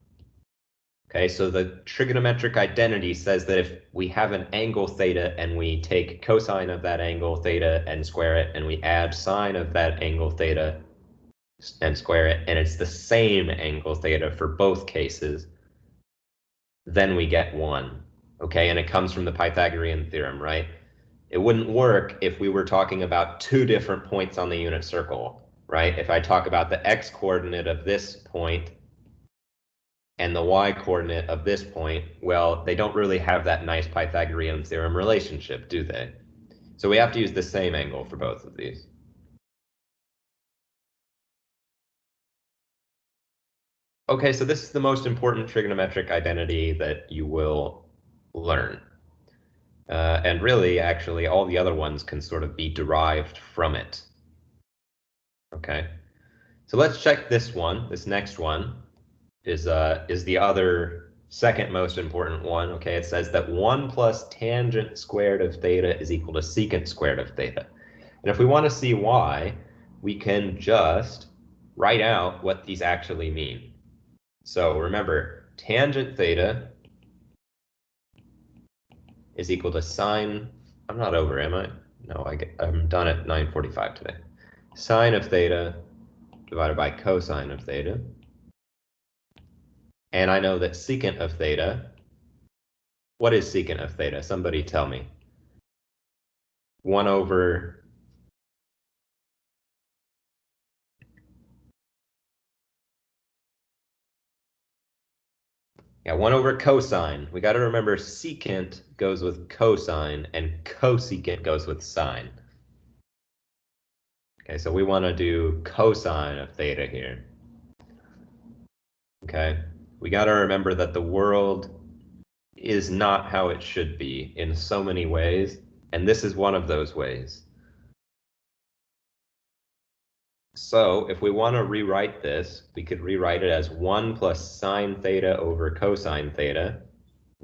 Okay, so the trigonometric identity says that if we have an angle theta and we take cosine of that angle theta and square it, and we add sine of that angle theta and square it, and it's the same angle theta for both cases, then we get 1. Okay, and it comes from the Pythagorean theorem, right? It wouldn't work if we were talking about two different points on the unit circle, right? If I talk about the x-coordinate of this point and the y-coordinate of this point, well, they don't really have that nice Pythagorean theorem relationship, do they? So we have to use the same angle for both of these. Okay, so this is the most important trigonometric identity that you will learn. And really, actually, all the other ones can sort of be derived from it. Okay, so let's check this one. This next one is the other second most important one. Okay, it says that 1 plus tangent squared of theta is equal to secant squared of theta. And if we want to see why, we can just write out what these actually mean. So remember, tangent theta is equal to sine, I'm not over, am I? No, I'm done at 9:45 today. Sine of theta divided by cosine of theta. And I know that secant of theta, what is secant of theta? Somebody tell me. 1 over Yeah, 1 over cosine. We got to remember secant goes with cosine and cosecant goes with sine. Okay, so we want to do cosine of theta here. Okay, we got to remember that the world is not how it should be in so many ways, and this is one of those ways. So if we want to rewrite this, we could rewrite it as 1 plus sine theta over cosine theta.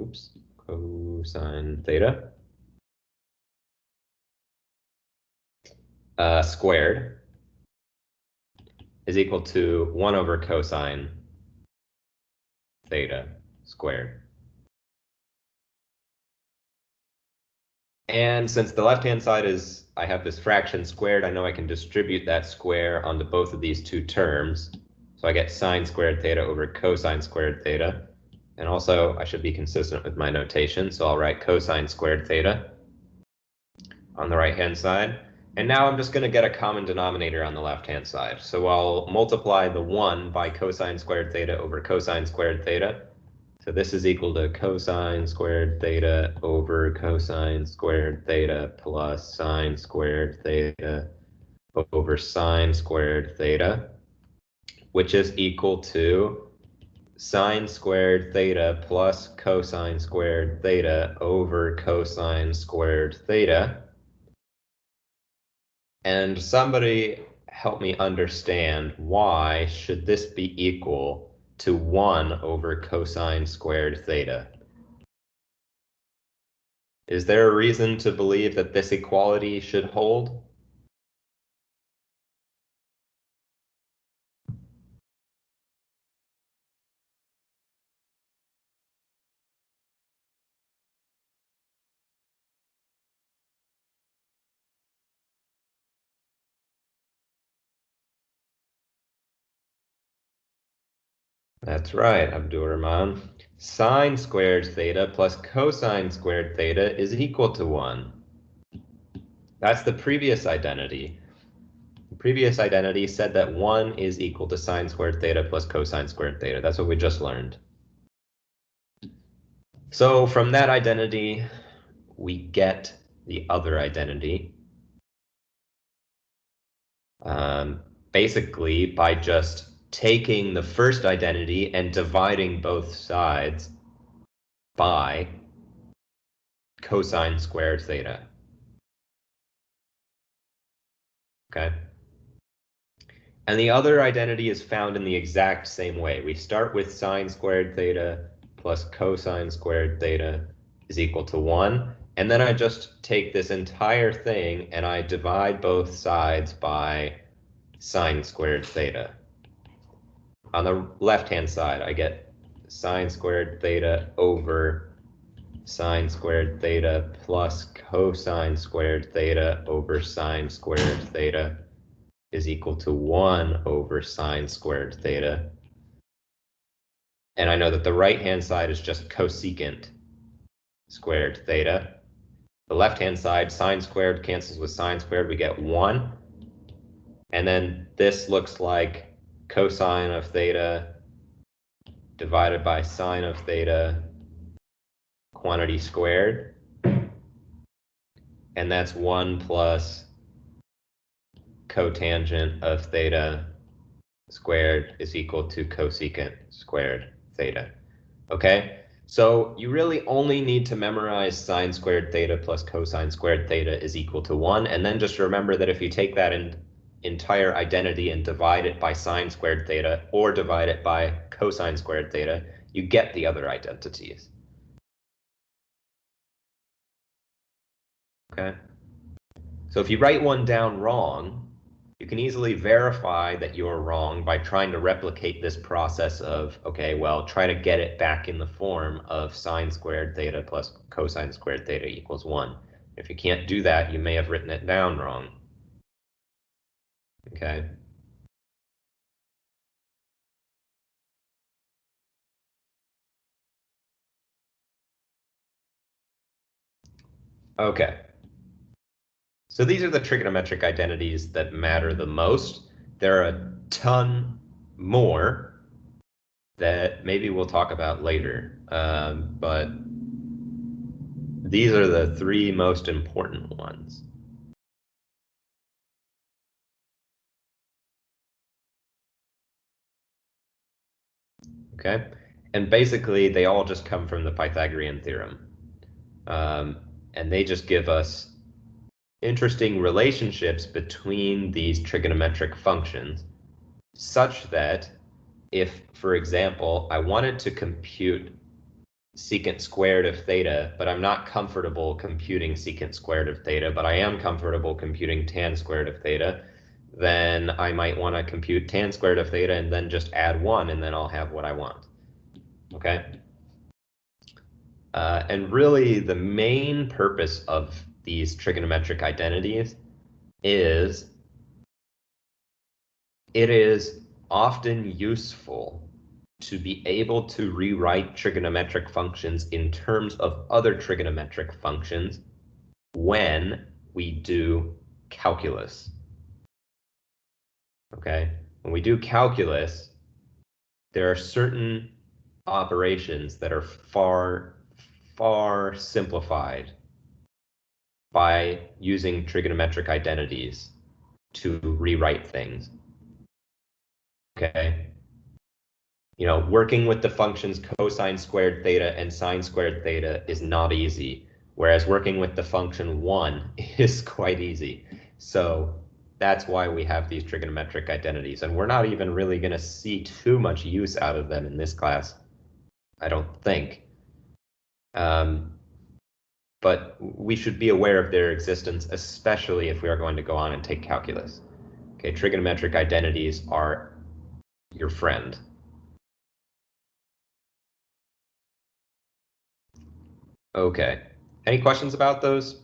Oops, cosine theta. Squared is equal to 1 over cosine theta squared. And since the left-hand side is, I have this fraction squared, I know I can distribute that square onto both of these two terms. So I get sine squared theta over cosine squared theta. And also, I should be consistent with my notation, so I'll write cosine squared theta on the right-hand side. And now I'm just going to get a common denominator on the left-hand side. So I'll multiply the 1 by cosine squared theta over cosine squared theta. So this is equal to cosine squared theta over cosine squared theta plus sine squared theta over sine squared theta, which is equal to sine squared theta plus cosine squared theta over cosine squared theta. And somebody help me understand, why should this be equal to 1 over cosine squared theta? Is there a reason to believe that this equality should hold? That's right, Abdur Rahman. Sine squared theta plus cosine squared theta is equal to 1. That's the previous identity. The previous identity said that 1 is equal to sine squared theta plus cosine squared theta. That's what we just learned. So from that identity, we get the other identity. Basically, by just taking the first identity and dividing both sides by cosine squared theta. Okay. And the other identity is found in the exact same way. We start with sine squared theta plus cosine squared theta is equal to 1. And then I just take this entire thing and I divide both sides by sine squared theta. On the left-hand side, I get sine squared theta over sine squared theta plus cosine squared theta over sine squared theta is equal to 1 over sine squared theta. And I know that the right-hand side is just cosecant squared theta. The left-hand side, sine squared cancels with sine squared, we get 1. And then this looks like cosine of theta divided by sine of theta quantity squared. And that's 1 plus cotangent of theta squared is equal to cosecant squared theta. Okay? So you really only need to memorize sine squared theta plus cosine squared theta is equal to 1. And then just remember that if you take that entire identity and divide it by sine squared theta or divide it by cosine squared theta, you get the other identities. Okay? So if you write one down wrong, you can easily verify that you're wrong by trying to replicate this process of, okay, well, try to get it back in the form of sine squared theta plus cosine squared theta equals 1. If you can't do that, you may have written it down wrong. Okay? Okay. So these are the trigonometric identities that matter the most. There are a ton more that maybe we'll talk about later, but these are the 3 most important ones. Okay, and basically they all just come from the Pythagorean theorem, and they just give us interesting relationships between these trigonometric functions, such that if, for example, I wanted to compute secant squared of theta, but I'm not comfortable computing secant squared of theta, but I am comfortable computing tan squared of theta, then I might want to compute tan squared of theta and then just add 1, and then I'll have what I want. Okay? And really, the main purpose of these trigonometric identities is it is often useful to be able to rewrite trigonometric functions in terms of other trigonometric functions when we do calculus. Okay? When we do calculus, there are certain operations that are far simplified by using trigonometric identities to rewrite things. Okay? You know, working with the functions cosine squared theta and sine squared theta is not easy, whereas working with the function 1 is quite easy. So that's why we have these trigonometric identities, and we're not even really going to see too much use out of them in this class, I don't think. But we should be aware of their existence, especially if we are going to go on and take calculus. Okay, trigonometric identities are your friend. Okay, any questions about those?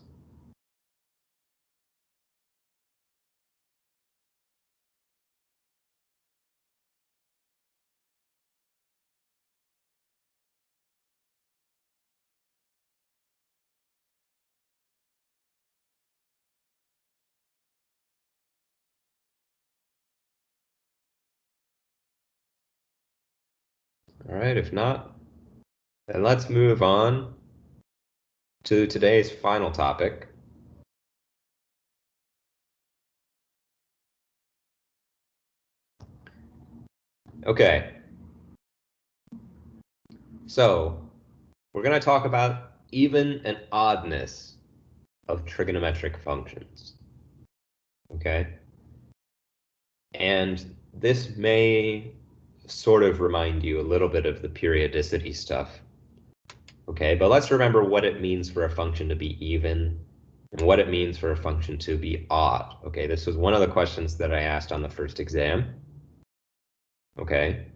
All right, if not, then let's move on to today's final topic. Okay, so we're going to talk about even and oddness of trigonometric functions. Okay, and this may sort of remind you a little bit of the periodicity stuff. Okay, but let's remember what it means for a function to be even and what it means for a function to be odd. Okay, this was one of the questions that I asked on the first exam. Okay,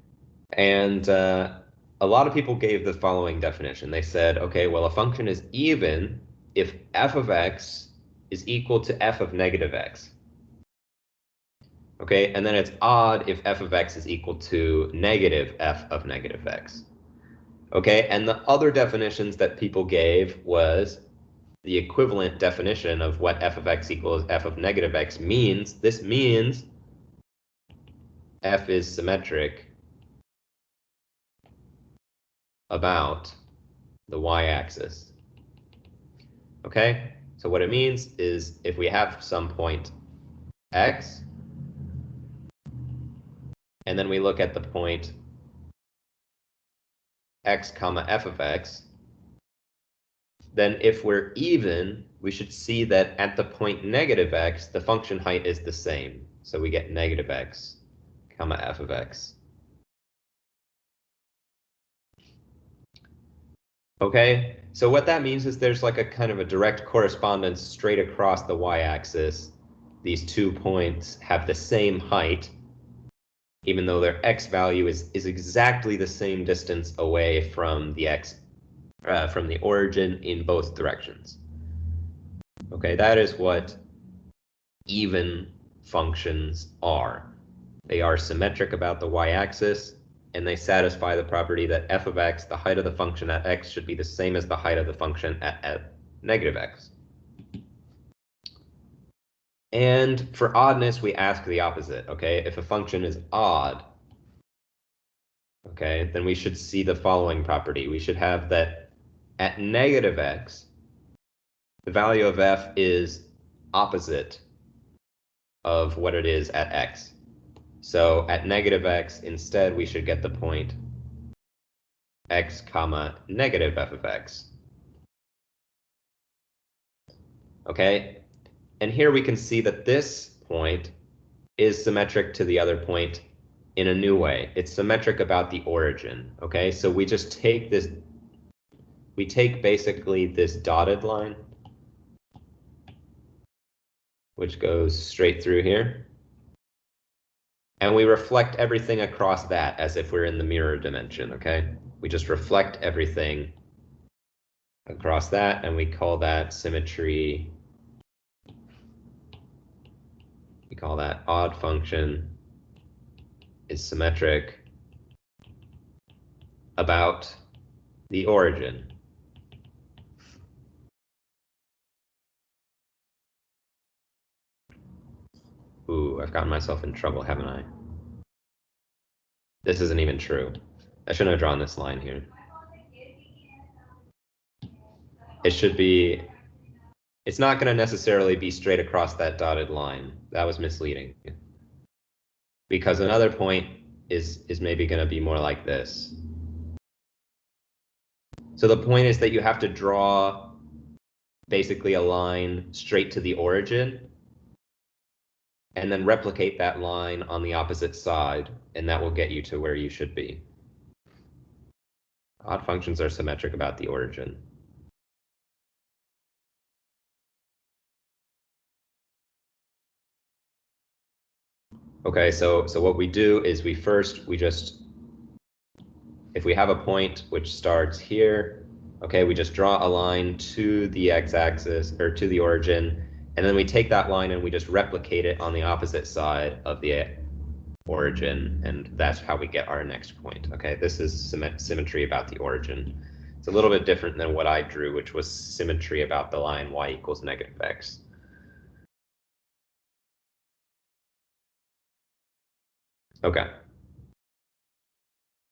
and a lot of people gave the following definition. They said, okay, well, a function is even if f of x is equal to f of negative x. Okay, and then it's odd if f of x is equal to negative f of negative x. Okay, and the other definitions that people gave was the equivalent definition of what f of x equals f of negative x means. This means f is symmetric about the y-axis. Okay, so what it means is if we have some point x, and then we look at the point x comma f of x, then if we're even, we should see that at the point negative x, the function height is the same. So we get negative x comma f of x. Okay, so what that means is there's like a kind of a direct correspondence straight across the y-axis. These 2 points have the same height, even though their x value is exactly the same distance away from the from the origin in both directions. Okay, that is what even functions are. They are symmetric about the y-axis, and they satisfy the property that f of x, the height of the function at x, should be the same as the height of the function at negative x. And for oddness, we ask the opposite, okay? If a function is odd, okay, then we should see the following property. We should have that at negative x, the value of f is opposite of what it is at x. So at negative x, instead, we should get the point x comma negative f of x. Okay, and here we can see that this point is symmetric to the other point in a new way. It's symmetric about the origin. Okay, so we just take this, we take basically this dotted line, which goes straight through here, and we reflect everything across that as if we're in the mirror dimension. Okay, we just reflect everything across that, and we call that symmetry. We call that odd function is symmetric about the origin. Ooh, I've gotten myself in trouble, haven't I? This isn't even true. I shouldn't have drawn this line here. It should be, it's not going to necessarily be straight across that dotted line. That was misleading. Because another point is maybe going to be more like this. So the point is that you have to draw basically a line straight to the origin and then replicate that line on the opposite side, and that will get you to where you should be. Odd functions are symmetric about the origin. Okay, so what we do is we just, if we have a point which starts here, okay, we just draw a line to the x-axis or to the origin, and then we take that line and we just replicate it on the opposite side of the origin, and that's how we get our next point. Okay, this is symmetry about the origin. It's a little bit different than what I drew, which was symmetry about the line y equals negative x. Okay.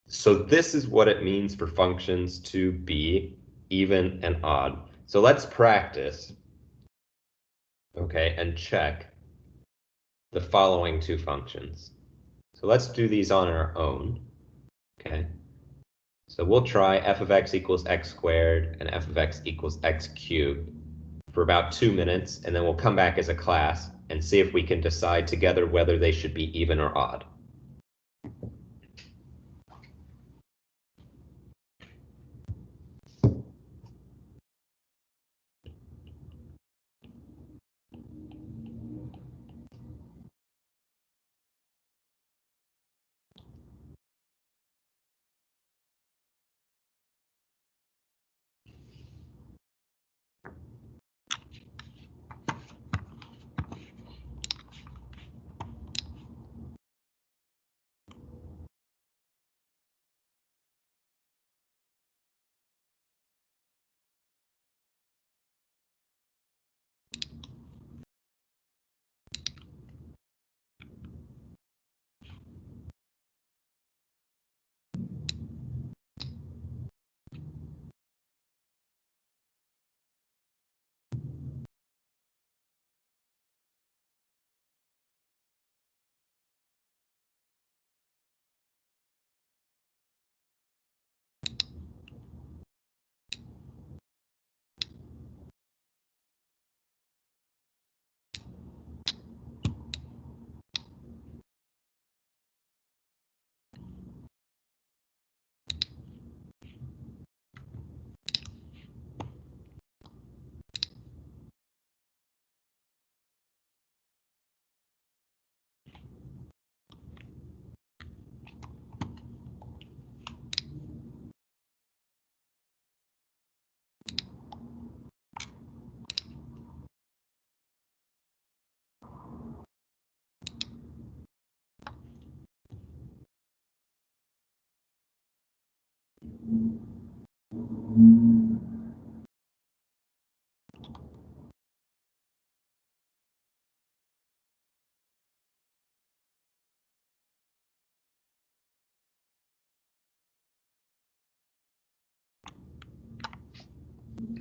So this is what it means for functions to be even and odd. So let's practice, okay, and check the following two functions. So let's do these on our own, okay? So we'll try f of x equals x squared and f of x equals x cubed for about 2 minutes, and then we'll come back as a class and see if we can decide together whether they should be even or odd.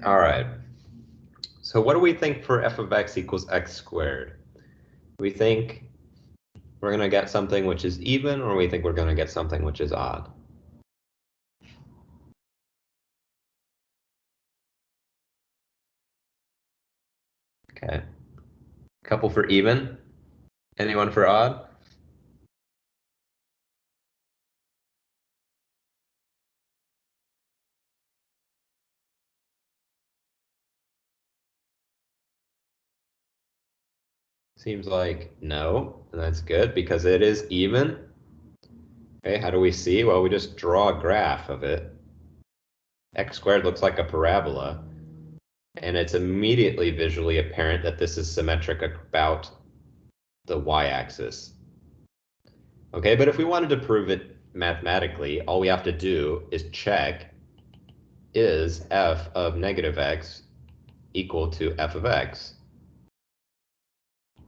All right. So what do we think for f of x equals x squared? We think we're going to get something which is even, or we think we're going to get something which is odd? Okay. Couple for even. Anyone for odd? Seems like no, and that's good because it is even. Okay, how do we see? Well, we just draw a graph of it. X squared looks like a parabola, and it's immediately visually apparent that this is symmetric about the y-axis. Okay, but if we wanted to prove it mathematically, all we have to do is check, is f of negative x equal to f of x?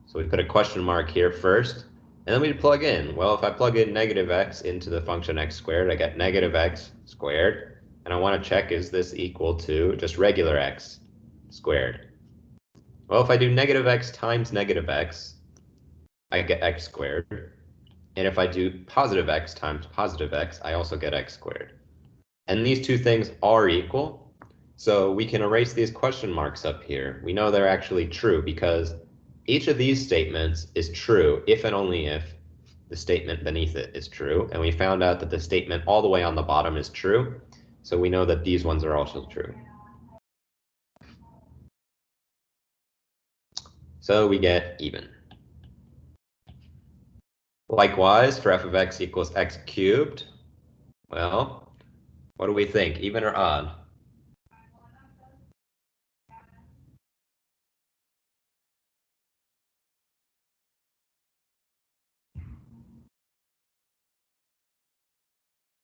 So we put a question mark here first, and then we plug in. Well, if I plug in negative x into the function x squared, I get negative x squared. And I want to check, is this equal to just regular x squared? Well, if I do negative x times negative x, I get x squared. And if I do positive x times positive x, I also get x squared. And these two things are equal. So we can erase these question marks up here. We know they're actually true because each of these statements is true if and only if the statement beneath it is true. And we found out that the statement all the way on the bottom is true. So we know that these ones are also true. So we get even. Likewise, for f of x equals x cubed, well, what do we think, even or odd?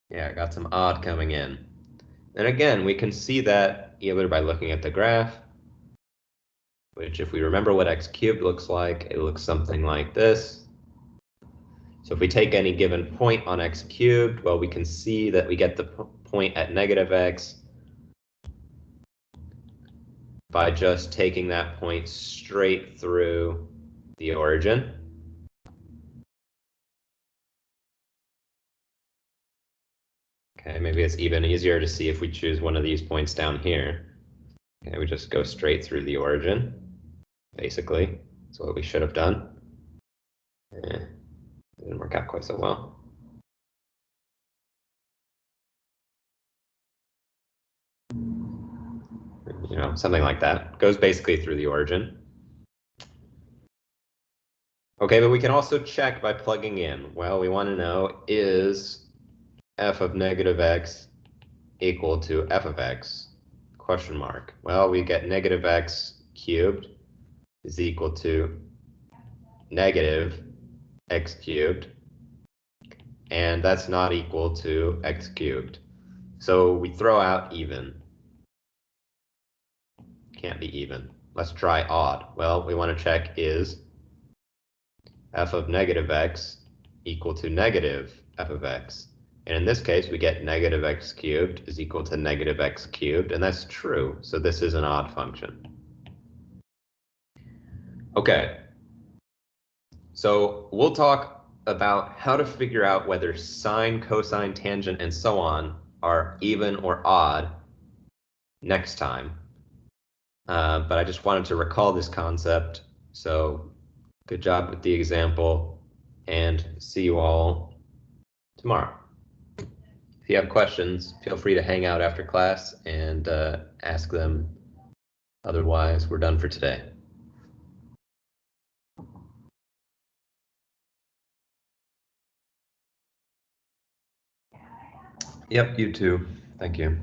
Yeah, I got some odd coming in. And again, we can see that either by looking at the graph, which if we remember what x cubed looks like, it looks something like this. So if we take any given point on x cubed, well, we can see that we get the point at negative x by just taking that point straight through the origin. Okay, maybe it's even easier to see if we choose one of these points down here. Okay, we just go straight through the origin, basically. That's what we should have done. It didn't work out quite so well. You know, something like that. Goes basically through the origin. Okay, but we can also check by plugging in. Well, we want to know, is f of negative x equal to f of x? Question mark. Well, we get negative x cubed is equal to negative x cubed, and that's not equal to x cubed. So we throw out even. Can't be even. Let's try odd. Well, we want to check, is f of negative x equal to negative f of x? And in this case, we get negative x cubed is equal to negative x cubed, and that's true. So this is an odd function. Okay. So we'll talk about how to figure out whether sine, cosine, tangent, and so on are even or odd next time. But I just wanted to recall this concept. So good job with the example, and see you all tomorrow. If you have questions, feel free to hang out after class and ask them. Otherwise, we're done for today. Yep, you too. Thank you.